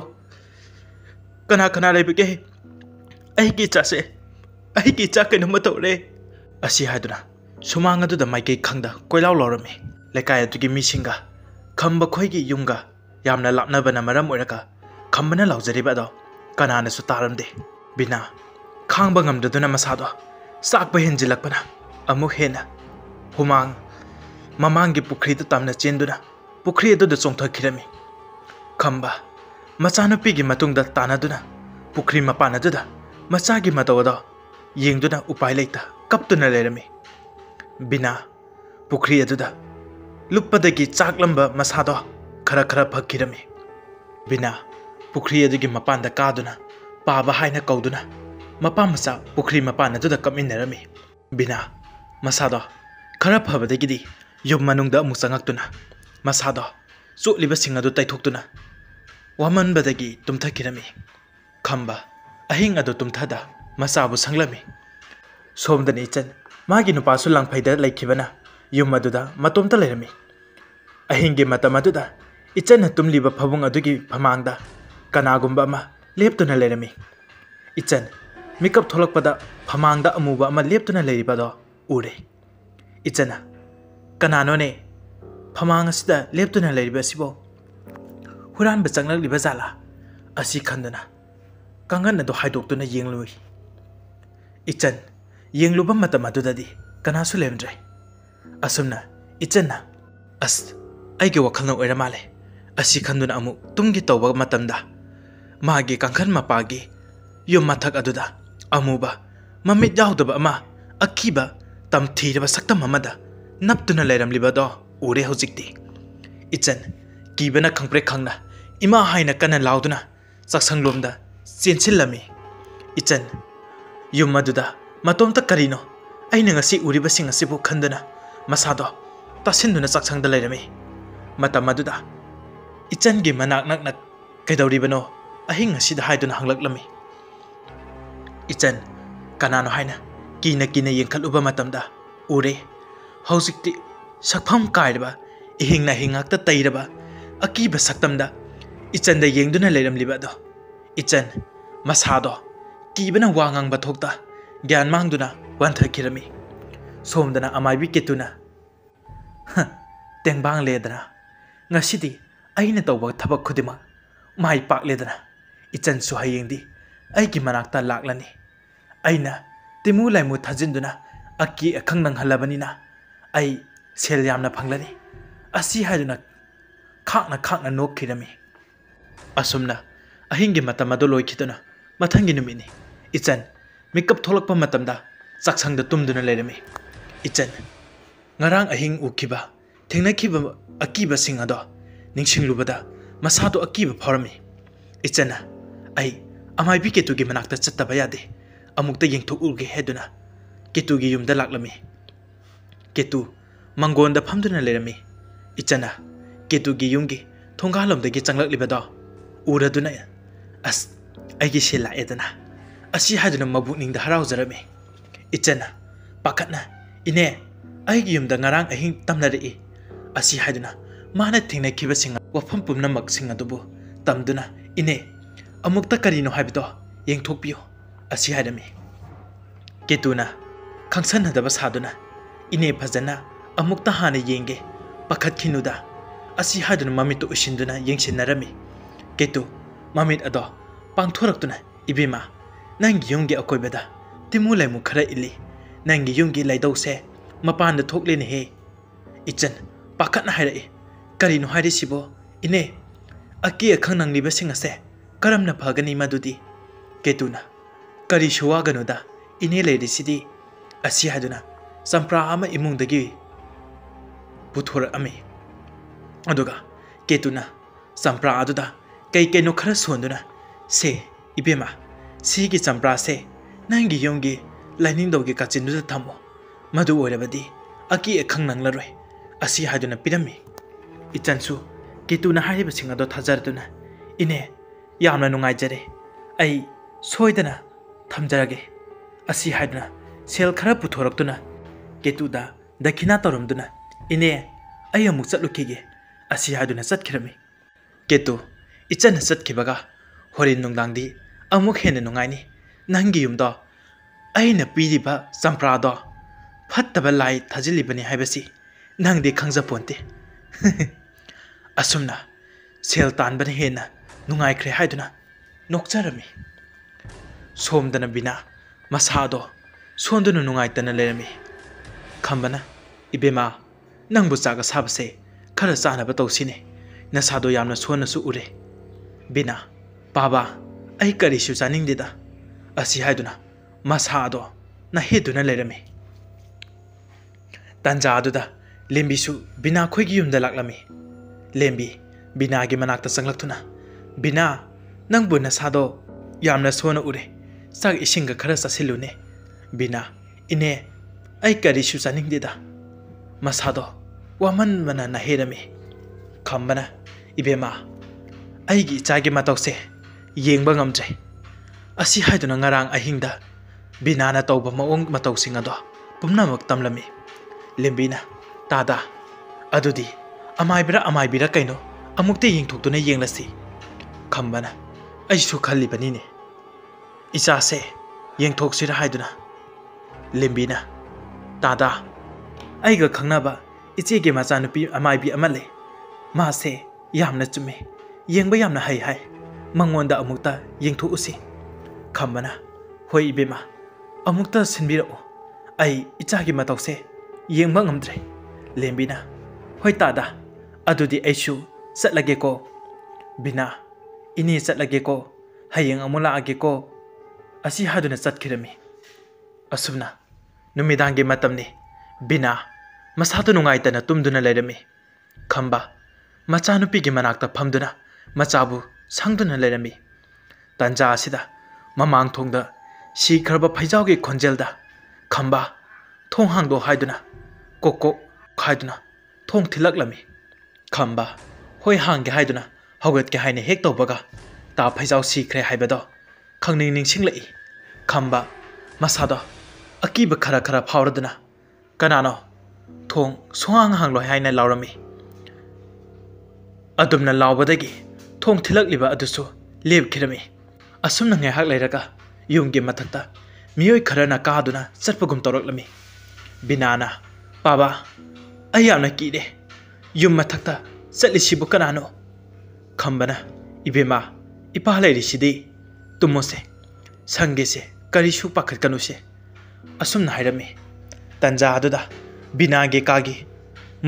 कना कना लेबगे ꯑꯩꯒꯤ ꯏꯆꯥꯁꯦ ꯑꯩꯒꯤ ꯏꯆꯥ ꯀꯩꯅꯣꯝꯃ ꯇꯧꯔꯦ ꯑꯁꯤ ꯍꯥꯏꯗꯨꯅ ꯁꯨꯃꯥꯡ ꯑꯗꯨꯗ ꯃꯥꯏꯀꯩ ꯈꯪꯗ ꯀꯣꯏꯂꯥꯎ ꯂꯥꯎꯔꯝꯃꯤ ꯂꯩꯀꯥꯏ ꯑꯗꯨꯒꯤ ꯃꯤꯁꯤꯡꯒ ꯈꯝꯕ ꯈꯣꯏꯒꯤ ꯌꯨꯝꯒ ꯌꯥꯝꯅ ꯂꯥꯞꯅꯕꯅ ꯃꯔꯝ ꯑꯣꯏꯔꯒ ꯈꯝꯕꯅ ꯂꯥꯎꯖꯔꯤꯕ ꯑꯗꯣ ꯀꯅꯥꯅꯁꯨ ꯇꯥꯔꯝꯗꯦ ꯕꯤꯅꯥ ꯈꯥꯡꯕ ꯉꯝꯗꯗꯨꯅ ꯃꯁꯥꯗꯣ ꯆꯥꯛꯄ ꯍꯦꯟꯖꯤꯜꯂꯛꯄꯅ ꯑꯃꯨꯛ ꯍꯦꯟꯅ ꯍꯨꯃꯥꯡ ꯃꯃꯥꯡꯒꯤ ꯄꯨꯈ꯭ꯔꯤꯗ ꯇꯝꯅ ꯆꯦꯟꯗꯨꯅ ꯄꯨꯈ꯭ꯔꯤ ꯑꯗꯨꯗ ꯆꯣꯡꯊꯈꯤꯔꯝꯃꯤ ꯈꯝꯕ ꯃꯆꯥꯅꯨꯄꯤꯒꯤ ꯃꯇꯨꯡꯗ ꯇꯥꯟꯅꯗꯨꯅ ꯄꯨꯈ꯭ꯔꯤ ꯃꯄꯥꯟ ꯑꯗꯨꯗ ꯃꯆꯥꯒꯤ ꯃꯇꯧ ꯑꯗꯣ ꯌꯦꯡꯗꯨꯅ ꯎꯄꯥꯏ ꯂꯩꯇ ꯀꯞꯇꯨꯅ ꯂꯩꯔꯝꯃꯤ ꯕꯤꯅꯥ ꯄꯨꯈ꯭ꯔꯤ ꯑꯗꯨꯗ ꯂꯨꯞꯄꯗꯒꯤ ꯆꯥꯛꯂꯝꯕ ꯃꯁꯥꯗꯣ ꯈꯔ ꯐꯛꯈꯤꯔꯝꯃꯤ ꯕꯤꯅꯥ ꯄꯨꯈ꯭ꯔꯤ ꯑꯗꯨꯒꯤ ꯃꯄꯥꯟꯗ ꯀꯥꯗꯨꯅ ꯄꯥꯕ ꯍꯥꯏꯅ ꯀꯧꯗꯨꯅ ꯃꯄꯥ ꯃꯆꯥ ꯄꯨꯈ꯭ꯔꯤ ꯃꯄꯥꯟ ꯑꯗꯨꯗ ꯀꯞꯃꯤꯟꯅꯔꯝꯃꯤ ꯕꯤꯅꯥ ꯃꯁꯥꯗꯣ ꯈꯔ ꯐꯕꯗꯒꯤꯗꯤ ꯌꯨꯝ ꯃꯅꯨꯡꯗ ꯑꯃꯨꯛ ꯆꯪꯉꯛꯇꯨꯅ ꯃꯁꯥꯗꯣ ꯆꯣꯠꯂꯤꯕꯁꯤꯡ ꯑꯗꯨ ꯇꯩꯊꯣꯛꯇꯨꯅ ꯋꯥꯃꯟꯕꯗꯒꯤ ꯇꯨꯝꯊꯈꯤꯔꯝꯃꯤ ꯈꯝꯕ ꯑꯍꯤꯡ ꯑꯗꯨ ꯇꯨꯝꯊꯗ ꯃꯆꯥꯕꯨ ꯁꯪꯂꯝꯃꯤ ꯁꯣꯝꯗꯅ ꯏꯆꯟ ꯃꯥꯒꯤ ꯅꯨꯄꯥꯁꯨ ꯂꯥꯡꯐꯩꯗ ꯂꯩꯈꯤꯕꯅ ꯌꯨꯝ ꯑꯗꯨꯗ ꯃꯇꯣꯝꯇ ꯂꯩꯔꯝꯃꯤ ꯑꯍꯤꯡꯒꯤ ꯃꯇꯝ ꯑꯗꯨꯗ ꯏꯆꯟꯅ ꯇꯨꯝꯂꯤꯕ ꯐꯃꯨꯡ ꯑꯗꯨꯒꯤ ꯐꯃꯥꯡꯗ ꯀꯅꯥꯒꯨꯝꯕ ꯑꯃ ꯂꯦꯞꯇꯨꯅ ꯂꯩꯔꯝꯃꯤ ꯏꯆꯟ ꯃꯤꯀꯞ ꯊꯣꯛꯂꯛꯄꯗ ꯐꯃꯥꯡꯗ ꯑꯃꯨꯕ ꯑꯃ ꯂꯦꯞꯇꯨꯅ ꯂꯩꯔꯤꯕꯗꯣ ꯎꯔꯦ ꯏꯆꯟꯅ ꯀꯅꯥꯅꯣꯅꯦ ꯐꯃꯥꯡ ꯑꯁꯤꯗ ꯂꯦꯞꯇꯨꯅ ꯂꯩꯔꯤꯕ ꯑꯁꯤꯕꯣ ꯍꯨꯔꯥꯟꯕ ꯆꯪꯂꯛꯂꯤꯕ ꯖꯥꯠꯂꯥ ꯑꯁꯤ ꯈꯟꯗꯨꯅ ꯀꯥꯡꯒꯟ ꯑꯗꯨ ꯍꯥꯏꯗꯣꯛꯇꯨꯅ ꯌꯦꯡꯂꯨꯏ ꯏꯆꯟ ꯌꯦꯡꯂꯨꯕ ꯃꯇꯝ ꯑꯗꯨꯗꯗꯤ ꯀꯅꯥꯁꯨ ꯂꯩꯔꯝꯗ꯭ꯔꯦ ꯑꯁꯨꯝꯅ ꯏꯆꯟꯅ ꯑꯁ ꯑꯩꯒꯤ ꯋꯥꯈꯜꯅ ꯑꯣꯏꯔ ꯃꯥꯜꯂꯦ ꯑꯁꯤ ꯈꯟꯗꯨꯅ ꯑꯃꯨꯛ ꯇꯨꯝꯒꯤ ꯇꯧꯕ ꯃꯇꯝꯗ ꯃꯥꯒꯤ ꯀꯥꯡꯈꯟ ꯃꯄꯥꯒꯤ ꯌꯨꯝ ꯃꯊꯛ ꯑꯗꯨꯗ ꯑꯃꯨꯕ ꯃꯃꯤꯠ ꯌꯥꯎꯗꯕ ꯑꯃ ꯑꯀꯤꯕ ꯇꯝꯊꯤꯔꯕ ꯁꯛꯇꯝ ꯑꯃꯗ ꯅꯞꯇꯨꯅ ꯂꯩꯔꯝꯂꯤꯕꯗꯣ ꯎꯔꯦ ꯍꯧꯖꯤꯛꯇꯤ ꯏꯆꯟ ꯀꯤꯕꯅ ꯈꯪꯄ꯭ꯔꯦꯛ ꯈꯪꯅ ꯏꯃꯥ ꯍꯥꯏꯅ ꯀꯟꯅ ꯂꯥꯎꯗꯨꯅ ꯆꯥꯛꯁꯪꯂꯣꯝꯗ ꯆꯦꯟꯁꯤꯜꯂꯝꯃꯤ ꯏꯆꯟ ꯌꯨꯝ ꯑꯗꯨꯗ ꯃꯇꯣꯝꯇ ꯀꯔꯤꯅꯣ ꯑꯩꯅ ꯉꯁꯤ ꯎꯔꯤꯕꯁꯤꯡ ꯑꯁꯤꯕꯨ ꯈꯟꯗꯨꯅ ꯃꯁꯥꯗꯣ ꯇꯥꯁꯤꯟꯗꯨꯅ ꯆꯥꯛꯁꯪꯗ ꯂꯩꯔꯝꯃꯤ ꯃꯇꯝ ꯑꯗꯨꯗ ꯏꯆꯟꯒꯤ ꯃꯅꯥꯛ ꯅꯛꯅ ꯀꯩꯗꯧꯔꯤꯕꯅꯣ ꯑꯍꯤꯡ ꯑꯁꯤꯗ ꯍꯥꯏꯗꯨꯅ ꯍꯪꯂꯛꯂꯝꯃꯤ ꯏꯆꯟ ꯀꯅꯥꯅꯣ ꯍꯥꯏꯅ ꯀꯤꯅ ꯌꯦꯡꯈꯠꯂꯨꯕ ꯃꯇꯝꯗ ꯎꯔꯦ ꯍꯧꯖꯤꯛꯇꯤ ꯁꯛꯐꯝ ꯀꯥꯏꯔꯕ इहिंग ना हिंगाक्ता तैरबा अकीब सक्तमदा इचनदा येंगदुना लेरमलिबा अदो इचन मसादो कीबना वांगांग बथोक्ता ज्ञान मांगदुना वांथखिरमी सोमदना अमाइबी केतुना तेंबांग लेदना ngasidi aina tawba thabak khudima mai pak ledana ichan su hayengdi aigi manakta laklani aina timu laimu thajinduna aki akhang nang halabanina ai sel yamna phanglani asi haiduna khakna nokhirami asumna ahingi matamado loikhiduna mathangi numini ichan makeup tholakpa matamda chaksangda tumduna lerami ichan ngarang ahing ukhiba thengnakiba akiba singado ningsinglubada masado akiba phorami ichana ai amai bi ketu gi manakta chattaba yade amukta yengthok urge heduna ketu gi yumda laklami ketu mangonda phamduna lerami ichana ketu gi yumgi thongalomda gi changlakliba uraduna as aigi sela edana asi haduna mabukningda haraujarami ichana pakatna ine aigi yumda ngarang ahing tamnari asi haduna mana thingna kiba singa wafam pumna mak singa dubu tamduna ine amukta karino habido yengthokpiyo asi hadami ketuna khangsan hadaba saduna ine phajana amukta hana yenge pakhat khinuda asi haduna mamitu usinduna yengsinarami ketu mamit ado pangthoraktuna ibima nangi yungi akoibada timu laimu khara ili nangi yungi laidause mapanda thokleni he ichan pakatna hairai karino hairi sibo ine aki akhang nangliba singase karamna phagani madudi ketuna kari shuwaganuda ine leiri sidi asi haduna sampra ama imungdagi puthora ami aduga ketuna sampra aduda kai kai no khara sonduna se ibema sigi sampra se nangi yongi lining dogi kachinduda thamo madu oirabadi aki akhang nanglaroi asi haduna pirami ichansu ketuna haiba singado thajarduna ine yamna nungaijare ai soidana thamjarage asi haduna sel khara puthoraktuna ketuda dakhina torumduna ine ai amuk chatlukige asi haduna chatkhirami ketu ichana chatkhibaga horin nungdangdi amuk hena nungaini ꯅꯪꯒꯤ ꯌꯨꯝꯗꯣ ꯑꯩꯅ ꯄꯤꯔꯤꯕ ꯆꯝꯄ꯭ꯔꯥꯗꯣ ꯐꯠꯇꯕ ꯂꯥꯏ ꯊꯥꯖꯤꯜꯂꯤꯕꯅꯤ ꯍꯥꯏꯕꯁꯤ ꯅꯪꯗꯤ ꯈꯪꯖꯄꯣꯟꯇꯦ ꯑꯁꯨꯝꯅ ꯁꯦꯜ ꯇꯥꯟꯕꯅ ꯍꯦꯟꯅ ꯅꯨꯡꯉꯥꯏꯈ꯭ꯔꯦ ꯍꯥꯏꯗꯨꯅ ꯅꯣꯛꯆꯔꯝꯃꯤ ꯁꯣꯝꯗꯅ ꯕꯤꯅꯥ ꯃꯁꯥꯗꯣ ꯁꯣꯟꯗꯨꯅ ꯅꯨꯡꯉꯥꯏꯇꯅ ꯂꯩꯔꯝꯃꯤ ꯈꯝꯕꯅ ꯏꯕꯦꯝꯃ ꯅꯪꯕꯨ ꯆꯥꯛ ꯑꯁꯥꯕꯁꯦ ꯈꯔ ꯆꯥꯅꯕ ꯇꯧꯁꯤꯅꯦ ꯅꯁꯥꯗꯣ ꯌꯥꯝꯅ ꯁꯣꯟꯅꯁꯨ ꯎꯔꯦ ꯕꯤꯅꯥ ꯄꯥꯕꯥ ꯑꯩ ꯀꯔꯤꯁꯨ ꯆꯥꯅꯤꯡꯗꯦꯗ ꯑꯁꯤ ꯍꯥꯏꯗꯨꯅ ꯃꯁꯥꯗꯣ ꯅꯍꯦꯗꯨꯅ ꯂꯩꯔꯝꯃꯤ ꯇꯥꯟꯖꯥ ꯑꯗꯨꯗ ꯂꯦꯝꯕꯤꯁꯨ ꯕꯤꯅꯥ ꯈꯣꯏꯒꯤ ꯌꯨꯝꯗ ꯂꯥꯛꯂꯝꯃꯤ ꯂꯦꯝꯕꯤ ꯕꯤꯅꯥꯒꯤ ꯃꯅꯥꯛꯇ ꯆꯪꯂꯛꯇꯨꯅ ꯕꯤꯅꯥ ꯅꯪꯕꯨ ꯅꯁꯥꯗꯣ ꯌꯥꯝꯅ ꯁꯣꯟꯅ ꯎꯔꯦ ꯆꯥꯛ ꯏꯁꯤꯡꯒ ꯈꯔ ꯆꯥꯁꯤꯜꯂꯨꯅꯦ ꯕꯤꯅꯥ ꯏꯅꯦ ꯑꯩ ꯀꯔꯤꯁꯨ ꯆꯥꯅꯤꯡꯗꯦꯗ ꯃꯁꯥꯗꯣ ꯋꯥꯃꯟꯕꯅ ꯅꯍꯦꯔꯝꯃꯤ ꯈꯝꯕꯅ ꯏꯕꯦꯝꯃ ꯑꯩꯒꯤ ꯏꯆꯥꯒꯤ ꯃꯇꯧꯁꯦ ꯌꯦꯡꯕ ꯉꯝꯗ꯭ꯔꯦ ꯑꯁꯤ ꯍꯥꯏꯗꯨꯅ ꯉꯔꯥꯡ ꯑꯍꯤꯡꯗ ꯕꯤꯅꯥꯅ ꯇꯧꯕ ꯃꯑꯣꯡ ꯃꯇꯧꯁꯤꯡ ꯑꯗꯣ ꯄꯨꯝꯅꯃꯛ ꯇꯝꯂꯝꯃꯤ ꯂꯦꯝꯕꯤꯅ ꯇꯥꯗꯥ ꯑꯗꯨꯗꯤ ꯑꯃꯥꯏꯕꯤꯔ ꯀꯩꯅꯣ ꯑꯃꯨꯛꯇ ꯌꯦꯡꯊꯣꯛꯇꯨꯅ ꯌꯦꯡꯂꯁꯤ ꯈꯝꯕꯅ ꯑꯩꯁꯨ ꯈꯜꯂꯤꯕꯅꯤꯅꯦ ꯏꯆꯥꯁꯦ ꯌꯦꯡꯊꯣꯛꯁꯤꯔ ꯍꯥꯏꯗꯨꯅ ꯂꯦꯝꯕꯤꯅ ꯇꯥꯗꯥ ꯑꯩꯒ ꯈꯪꯅꯕ ꯏꯆꯦꯒꯤ ꯃꯆꯥꯅꯨꯄꯤ ꯑꯃꯥꯏꯕꯤ ꯑꯃ ꯂꯩ ꯃꯥꯁꯦ ꯌꯥꯝꯅ ꯆꯨꯝꯃꯦ ꯌꯦꯡꯕ ꯌꯥꯝꯅ ꯍꯩ ꯍꯥꯏ ꯃꯉꯣꯟꯗ ꯑꯃꯨꯛꯇ ꯌꯦꯡꯊꯣꯛꯎꯁꯤ ꯈꯝꯕꯅ ꯍꯣꯏ ꯏꯕꯦꯝꯃ ꯑꯃꯨꯛꯇ ꯁꯤꯟꯕꯤꯔꯛꯎ ꯑꯩ ꯏꯆꯥꯒꯤ ꯃꯇꯧꯁꯦ ꯌꯦꯡꯕ ꯉꯝꯗ꯭ꯔꯦ ꯂꯦꯝꯕꯤꯅ ꯍꯣꯏ ꯇꯥꯗꯥ ꯑꯗꯨꯗꯤ ꯑꯩꯁꯨ ꯆꯠꯂꯒꯦꯀꯣ ꯕꯤꯅꯥ ꯏꯅꯦ ꯆꯠꯂꯒꯦꯀꯣ ꯍꯌꯦꯡ ꯑꯃꯨꯛ ꯂꯥꯛꯑꯒꯦꯀꯣ ꯑꯁꯤ ꯍꯥꯏꯗꯨꯅ ꯆꯠꯈꯤꯔꯝꯃꯤ ꯑꯁꯨꯝꯅ ꯅꯨꯃꯤꯗꯥꯡꯒꯤ ꯃꯇꯝꯅꯤ ꯕꯤꯅꯥ ꯃꯁꯥꯗꯨ ꯅꯨꯡꯉꯥꯏꯇꯅ ꯇꯨꯝꯗꯨꯅ ꯂꯩꯔꯝꯃꯤ ꯈꯝꯕ ꯃꯆꯥꯅꯨꯄꯤꯒꯤ ꯃꯅꯥꯛꯇ ꯐꯝꯗꯨꯅ ꯃꯆꯥꯕꯨ ꯁꯪꯗꯨꯅ ꯂꯩꯔꯝꯃꯤ ꯇꯥꯟꯖꯥ ꯑꯁꯤꯗ ꯃꯃꯥꯡꯊꯣꯡꯗ ꯁꯤꯈ꯭ꯔꯕ ꯐꯩꯖꯥꯎꯒꯤ ꯈꯣꯟꯖꯦꯜꯗ ꯈꯝꯕ ꯊꯣꯡ ꯍꯥꯡꯗꯣꯛ ꯍꯥꯏꯗꯨꯅ ꯀꯣꯛ ꯀꯣꯛ ꯍꯥꯏꯗꯨꯅ ꯊꯣꯡ ꯊꯤꯜꯂꯛꯂꯝꯃꯤ ꯈꯝꯕ ꯍꯣꯏ ꯍꯥꯡꯒꯦ ꯍꯥꯏꯗꯨꯅ ꯍꯧꯒꯠꯀꯦ ꯍꯥꯏꯅ ꯍꯦꯛ ꯇꯧꯕꯒ ꯇꯥ ꯐꯩꯖꯥꯎ ꯁꯤꯈ꯭ꯔꯦ ꯍꯥꯏꯕꯗꯣ ꯈꯪꯅꯤꯡ ꯅꯤꯡꯁꯤꯡꯂꯛꯏ ꯈꯝꯕ ꯃꯁꯥꯗꯣ ꯑꯀꯤꯕ ꯈꯔ ꯐꯥꯎꯔꯗꯨꯅ ꯀꯅꯥꯅꯣ ꯊꯣꯡ ꯁꯨꯡꯍꯥꯡ ꯍꯥꯡꯂꯣꯏ ꯍꯥꯏꯅ ꯂꯥꯎꯔꯝꯃꯤ ꯑꯗꯨꯝꯅ ꯂꯥꯎꯕꯗꯒꯤ ꯊꯣꯡ ꯊꯤꯜꯂꯛꯂꯤꯕ ꯑꯗꯨꯁꯨ ꯂꯦꯞꯈꯤꯔꯝꯃꯤ ꯑꯁꯨꯝꯅ ꯉꯥꯏꯍꯥꯛ ꯂꯩꯔꯒ ꯌꯨꯝꯒꯤ ꯃꯊꯛꯇ ꯃꯤꯑꯣꯏ ꯈꯔꯅ ꯀꯥꯗꯨꯅ ꯆꯠꯄꯒꯨꯝ ꯇꯧꯔꯛꯂꯝꯃꯤ ꯕꯤꯅꯥꯅ ꯄꯥꯕꯥ ꯑꯩ ꯌꯥꯝꯅ ꯀꯤꯔꯦ ꯌꯨꯝ ꯃꯊꯛꯇ ꯆꯠꯂꯤꯁꯤꯕꯨ ꯀꯅꯥꯅꯣ ꯈꯝꯕꯅ ꯏꯕꯦꯝꯃ ꯏꯄꯥ ꯂꯩꯔꯤꯁꯤꯗꯤ ꯇꯨꯝꯃꯣꯁꯦ ꯁꯪꯒꯦꯁꯦ ꯀꯔꯤꯁꯨ ꯄꯥꯈꯠꯀꯅꯨꯁꯦ ꯑꯁꯨꯝꯅ ꯍꯥꯏꯔꯝꯃꯤ ꯇꯥꯟꯖꯥ ꯑꯗꯨꯗ ꯕꯤꯅꯥꯒꯤ ꯀꯥꯒꯤ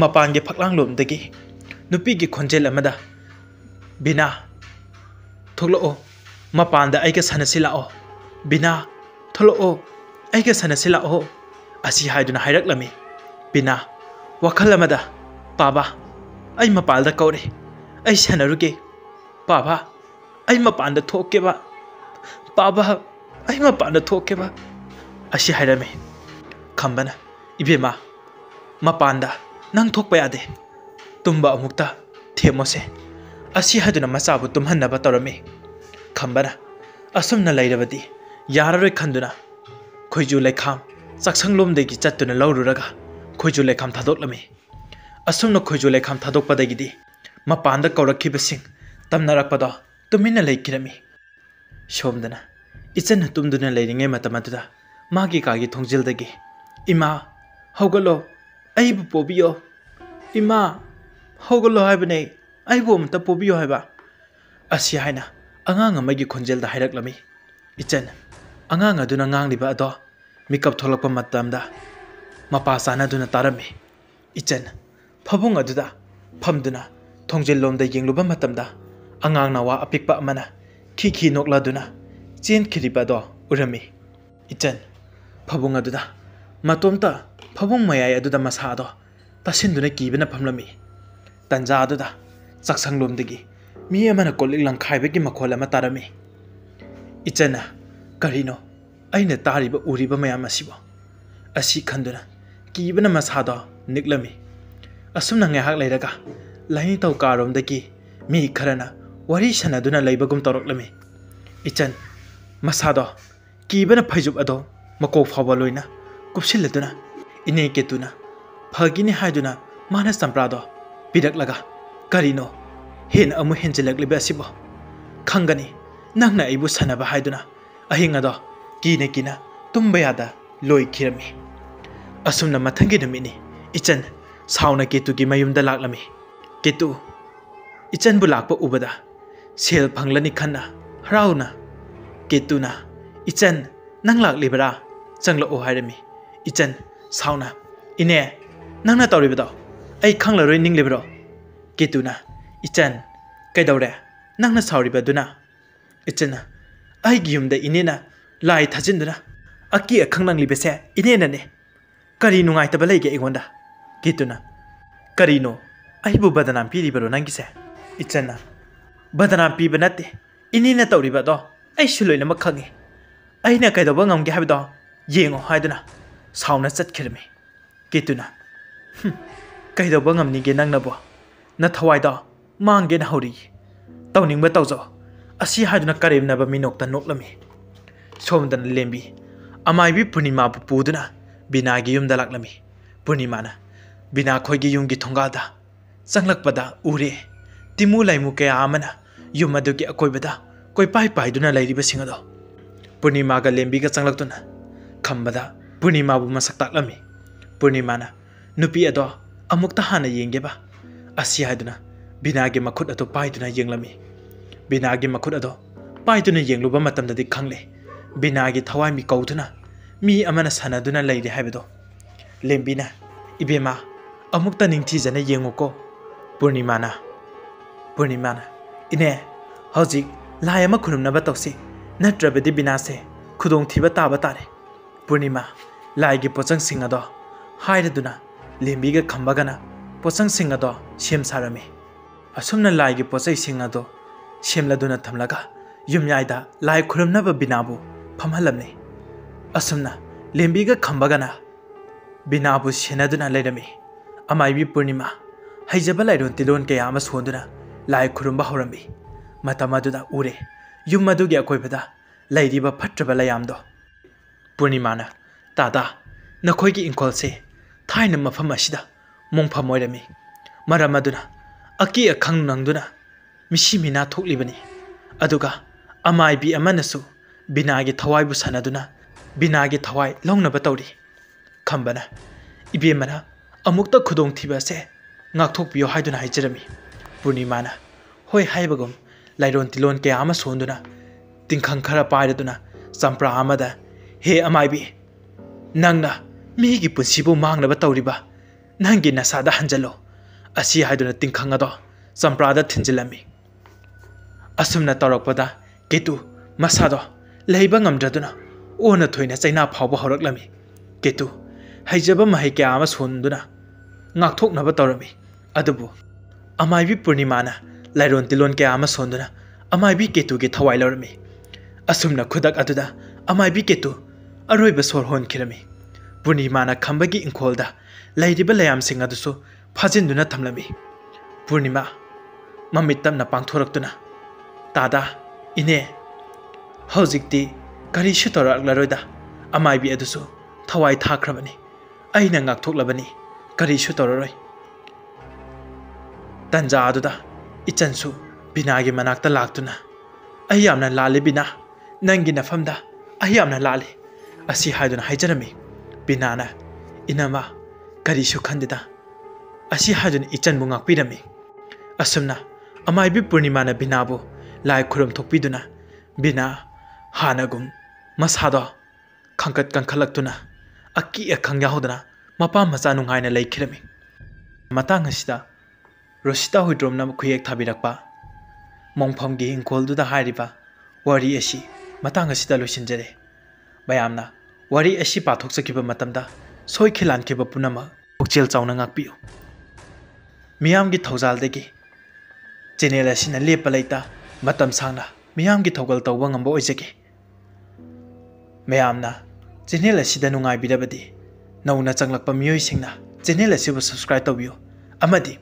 ꯃꯄꯥꯟꯒꯤ ꯐꯛꯂꯥꯡꯂꯣꯝꯗꯒꯤ ꯅꯨꯄꯤꯒꯤ ꯈꯣꯟꯖꯦꯜ ꯑꯃꯗ ꯕꯤꯅꯥ ꯊꯣꯛꯂꯛꯑꯣ ꯃꯄꯥꯟꯗ ꯑꯩꯒ ꯁꯥꯟꯅꯁꯤ ꯂꯥꯛꯑꯣ ꯕꯤꯅꯥ ꯊꯣꯛꯂꯛꯑꯣ ꯑꯩꯒ ꯁꯥꯟꯅꯁꯤ ꯂꯥꯛꯑꯣ ꯑꯁꯤ ꯍꯥꯏꯗꯨꯅ ꯍꯥꯏꯔꯛꯂꯝꯃꯤ ꯕꯤꯅꯥ ꯋꯥꯈꯜ ꯑꯃꯗ ꯄꯥꯕꯥ ꯑꯩ ꯃꯄꯥꯟꯗ ꯀꯧꯔꯦ ꯑꯩ ꯁꯥꯟꯅꯔꯨꯒꯦ ꯄꯥꯕꯥ ꯑꯩ ꯃꯄꯥꯟꯗ ꯊꯣꯛꯀꯦꯕ ꯄꯥꯕꯥ ꯑꯩ ꯃꯄꯥꯟꯗ ꯊꯣꯛꯀꯦꯕ ꯑꯁꯤ ꯍꯥꯏꯔꯝꯃꯤ ꯈꯝꯕꯅ ꯏꯕꯦꯝꯃ ꯃꯄꯥꯟꯗ ꯅꯪ ꯊꯣꯛꯄ ꯌꯥꯗꯦ ꯇꯨꯝꯕ ꯑꯃꯨꯛꯇ ꯊꯦꯝꯃꯣꯁꯦ ꯑꯁꯤ ꯍꯥꯏꯗꯨꯅ ꯃꯆꯥꯕꯨ ꯇꯨꯝꯍꯟꯅꯕ ꯇꯧꯔꯝꯃꯤ ꯈꯝꯕꯅ ꯑꯁꯨꯝꯅ ꯂꯩꯔꯕꯗꯤ ꯌꯥꯔꯔꯣꯏ ꯈꯟꯗꯨꯅ ꯈꯣꯏꯖꯨ ꯂꯩꯈꯥꯝ ꯆꯥꯛꯁꯪꯂꯣꯝꯗꯒꯤ ꯆꯠꯇꯨꯅ ꯂꯧꯔꯨꯔꯒ ꯈꯣꯏꯖꯨ ꯂꯩꯈꯥꯝ ꯊꯥꯗꯣꯛꯂꯝꯃꯤ ꯑꯁꯨꯝꯅ ꯈꯣꯏꯖꯨ ꯂꯩꯈꯥꯝ ꯊꯥꯗꯣꯛꯄꯗꯒꯤꯗꯤ ꯃꯄꯥꯟꯗ ꯀꯧꯔꯛꯈꯤꯕꯁꯤꯡ ꯇꯝꯅꯔꯛꯄꯗꯣ ꯇꯨꯃꯤꯟꯅ ꯂꯩꯈꯤꯔꯝꯃꯤ ꯁꯣꯝꯗꯅ ꯏꯆꯟꯅ ꯇꯨꯝꯗꯨꯅ ꯂꯩꯔꯤꯉꯩ ꯃꯇꯝ ꯑꯗꯨꯗ ꯃꯥꯒꯤ ꯀꯥꯒꯤ ꯊꯣꯡꯖꯤꯜꯗꯒꯤ ꯏꯃꯥ ꯍꯧꯒꯠꯂꯣ ꯑꯩꯕꯨ ꯄꯣꯕꯤꯌꯣ ꯏꯃꯥ ꯍꯧꯒꯠꯂꯣ ꯍꯥꯏꯕꯅꯦ ꯑꯩꯕꯨ ꯑꯃꯇ ꯄꯣꯕꯤꯌꯣ ꯍꯥꯏꯕ ꯑꯁꯤ ꯍꯥꯏꯅ ꯑꯉꯥꯡ ꯑꯃꯒꯤ ꯈꯣꯟꯖꯦꯜꯗ ꯍꯥꯏꯔꯛꯂꯝꯃꯤ ꯏꯆꯟ ꯑꯉꯥꯡ ꯑꯗꯨꯅ ꯉꯥꯡꯂꯤꯕ ꯑꯗꯣ ꯃꯤꯀꯞ ꯊꯣꯛꯂꯛꯄ ꯃꯇꯝꯗ ꯃꯄꯥ ꯆꯥꯟꯅꯗꯨꯅ ꯇꯥꯔꯝꯃꯤ ꯏꯆꯟ ꯐꯃꯨꯡ ꯑꯗꯨꯗ ꯐꯝꯗꯨꯅ ꯊꯣꯡꯖꯤꯜꯂꯣꯝꯗ ꯌꯦꯡꯂꯨꯕ ꯃꯇꯝꯗ ꯑꯉꯥꯡ ꯅꯋꯥ ꯑꯄꯤꯛꯄ ꯑꯃꯅ ꯈꯤ ꯅꯣꯛꯂꯗꯨꯅ ꯆꯦꯟꯈꯤꯔꯤꯕ ꯑꯗꯣ ꯎꯔꯝꯃꯤ ꯏꯆꯟ ꯐꯃꯨꯡ ꯑꯗꯨꯗ ꯃꯇꯣꯝꯇ ꯐꯃꯨꯡ ꯃꯌꯥꯏ ꯑꯗꯨꯗ ꯃꯁꯥꯗꯣ ꯇꯥꯁꯤꯟꯗꯨꯅ ꯀꯤꯕꯅ ꯐꯝꯂꯝꯃꯤ ꯇꯥꯟꯖꯥ ꯑꯗꯨꯗ ꯆꯥꯛꯁꯪꯂꯣꯝꯗꯒꯤ ꯃꯤ ꯑꯃꯅ ꯀꯣꯜꯂꯤꯛ ꯂꯪꯈꯥꯏꯕꯒꯤ ꯃꯈꯣꯜ ꯑꯃ ꯇꯥꯔꯝꯃꯤ ꯏꯆꯟꯅ ꯀꯔꯤꯅꯣ ꯑꯩꯅ ꯇꯥꯔꯤꯕ ꯎꯔꯤꯕ ꯃꯌꯥꯝ ꯑꯁꯤꯕꯨ ꯑꯁꯤ ꯈꯟꯗꯨꯅ ꯀꯤꯕꯅ ꯃꯁꯥꯗꯣ ꯅꯤꯛꯂꯝꯃꯤ ꯑꯁꯨꯝꯅ ꯉꯥꯏꯍꯥꯛ ꯂꯩꯔꯒ ꯂꯥꯏꯅꯤꯡꯊꯧ ꯀꯥꯔꯣꯝꯗꯒꯤ ꯃꯤ ꯈꯔꯅ ꯋꯥꯔꯤ ꯁꯥꯟꯅꯗꯨꯅ ꯂꯩꯕꯒꯨꯝ ꯇꯧꯔꯛꯂꯝꯃꯤ ꯏꯆꯟ ꯃꯁꯥꯗꯣ ꯀꯤꯕꯅ ꯐꯩꯖꯨꯞ ꯑꯗꯣ ꯃꯀꯣꯛ ꯐꯥꯎꯕ ꯂꯣꯏꯅ ꯀꯨꯞꯁꯤꯜꯂꯗꯨꯅ ꯏꯅꯦ ꯀꯦꯇꯨꯅ ꯐꯒꯤꯅꯤ ꯍꯥꯏꯗꯨꯅ ꯃꯥꯅ ꯆꯝꯄ꯭ꯔꯥꯗꯣ ꯄꯤꯔꯛꯂꯒ ꯀꯔꯤꯅꯣ ꯍꯦꯟꯅ ꯑꯃꯨꯛ ꯍꯦꯟꯖꯤꯜꯂꯛꯂꯤꯕ ꯑꯁꯤꯕꯨ ꯈꯪꯒꯅꯤ ꯅꯪꯅ ꯑꯩꯕꯨ ꯁꯥꯟꯅꯕ ꯍꯥꯏꯗꯨꯅ ꯑꯍꯤꯡ ꯑꯗꯣ कीना कीना तुम्बा यादा लोइखिरमी असुमना मथंगी नमिनी इचन साउना केतु की मयुमदा लाक्लमी केतु इचन बु लाक्पा उबदा सेल फंगलनी खन्ना हराउना केतुना इचन नंग लाक्लिबरा चंगलो हायरमी इचन साउना इने नंगना तौरिबदो आई खंगलरोय निंग्लिबरो केतुना इचन कैदौरे नंगना साउरिबदुना इचना आई गियुमदा इनेना लाई थाजिंदुना अकी अखंग नंग्लिबसे इनेनाने करी नुंगाइतबा लेगे एगोंदा केतुना करीनो आइबु बदनाम पीरिबरो नंगिसे इचना बदनाम पीबा नते इनेना तौरिबदो आइसु लोइनमक खंगे आइना कैदौबा ngamge हाबिदो येंगो हाइदुना साउना चटखिरमी केतुना कैदौबा ngamनिगे नंगनबो न थवाइदो मांगे न हौरी तौनिंगबा तौजो असी हाइदुना करेमनबा मिनोक्ता नोक्लमी सोमदन लेंबी अमाइबी पूर्णिमा पुदुना बिनागी युमदा लाक्लमी पूर्णिमाना बिना खोइगी युमगी थोंगादा चंगलकपदा उरे तिमु लाइमु कया आमना युम अदुगी अकोइबदा कोइ पाइ पाइदुना लैरिबसिंग अदो पूर्णिमागा लेंबीगा चंगलक्तुना खंबदा पूर्णिमाबु मसक ताक्लमी पूर्णिमाना नुपी अदो अमुक्ता हाना येंगेबा असी हाइदुना बिनागी मखुद अदो पाइदुना येंगलमी बिनागी मखुद अदो पाइदुना येंगलुबा मतमददि खंगले बिनागी थवाइ मी कौदुना मी अमना सनादुना लैरे हाइबदो लेंबीना इबेमा अमुक्ता निंगथीजना येंगोको पूर्णिमाना इने हौजिक लाय अमा खुरुमनबा तौसी नत्रबदि बिनासे खुदोंग थीबा ताबा तारे पूर्णिमा लाइगी पोचंग सिंग अदो हाइरदुना लेंबीगा खंबगना पोचंग सिंग अदो सेम सारमी असुमना लाइगी पोचै सिंग अदो सेमलदुना थमलगा युमयाइदा लाइ खुरुमनबा बिनाबु फमहलमने असुमना लेंबीगा खंबगना बिनाबु सेनदुना लेरमी अमाइबी पूर्णिमा हैजबा लाइरोन तिलोन कया अमा सोंदुना लाइ खुरुमबा हौरमी मतमदुदा उरे युम अदुगी अकोइबदा लैरिबा फट्रबा लयामदो पूर्णिमाना तादा नखोइगी इंखोलसे थाइना मफम असिदा मोंफम ओइरमी मरम अदुना अकी अखंग नंगदुना मिसी मिना थोक्लिबनी अदुगा अमाइबी अमनसु बिनागी थवाइबु सनदुना बिनागी थवाइ लौनबा तौरी खंबना इबेमना अमुक्ता खुदोंग थीबासे ngakthokpiyo haiduna haijirami पूर्णिमाना होय हाइबगम लाइरोन तिलोन के आमा सोंदुना तिंखंग खरा पाइरदुना चंप्रा आमदा हे अमाइबी नंगना मीगी पुंसिबु मांगनबा तौरिबा नंगी नसादा हंजलो असी हाइदुना तिंखंग अदो चंप्रादा थिंजिलमी असुमना तौरकपदा केतु मसादो लैबा ngamdraduna ओना थोइना चाइना फावबा हौरकलमी केतु हाइजबा महै के आमा सोंदुना ngakthoknaba तौरमी अदुबु अमाइबी पूर्णिमाना लाइरोन तिलोन के आमा सोंदुना अमाइबी केतु के थवाइ लौरमी असुमना खुदक अदुदा अमाइबी केतु अरोइबा सोर होनखिरमी पूर्णिमाना खंबगी इंखोलदा लैरिबा लयामसिंग अदुसु फाजिनदुना थमलमी पूर्णिमा ममित तमना पांगथोरक्तुना तादा इने हौजिक्ति करिसु तौरक्लरोइदा अमाइबी अदुसु थवाइ थाख्रबनी अइना ngakthokलबनी करिसु तौररोइ तंजा अदुदा इचनसु बिनागी मनाक्ता लाक्तुना अयामना लाले बिना नंगी नफमदा अयामना लाले असी हाइदुना हाइजरमी बिनाना इनामा करिसु खंदिदा असी हाइदुना इचनबु ngakpirami असुमना अमाइबी पूर्णिमाना बिनाबु लाइ खुरम थोकपिदुना बिना हानगुम मसादो खंकत कंखलक्तुना अकी अखंग याहुदना मपा मचा नुंगाइना लैखिरमी मतांग असिदा रोसिता हुइद्रोमना खुयेक थाबिरकपा मोंफमगी इंखोलदुदा हारिबा वारी असी मतांग असिदा लोइसिनजरे मयामना वारी असी पाथोकसकिबा मतमदा सोइखिलानखिबा पुनम पुक्चेल चाउना ngakpiyo मियामगी थौजालदगी चैनल असिना लेपा लैता मतम सांगना मियामगी थौगल तौबा ngamba ओइजगे मयामना चैनल असिदा नुंगाइबिरबदी नौना चंगलकपा मियोइसिंगना चैनल असिबु सब्सक्राइब तौबियो अमदी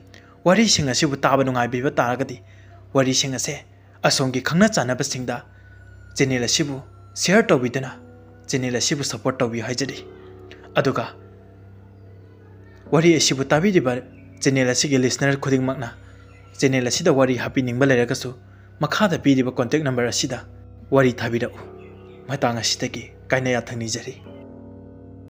वारीसिंग असिबु ताबा नुंगाइबिबा तारगदी वारीसिंग असे असोंगी खंगना चानबसिंगदा चैनल असिबु शेयर तौबिदना चैनल असिबु सपोर्ट तौबियो हाइजरी अदुगा वारी असिबु ताबिदिबा चैनल असिगे लिसनर खुदिंगमकना चैनल असिदा वारी हापी निंबा लेरगसु मखादा पीदिबा कांटेक्ट नंबर असिदा वारी थाबिरउ मतांग असिदगी ꯀꯥꯏꯅ ꯌꯥꯊꯪ ꯅꯤꯖꯔꯤ꯫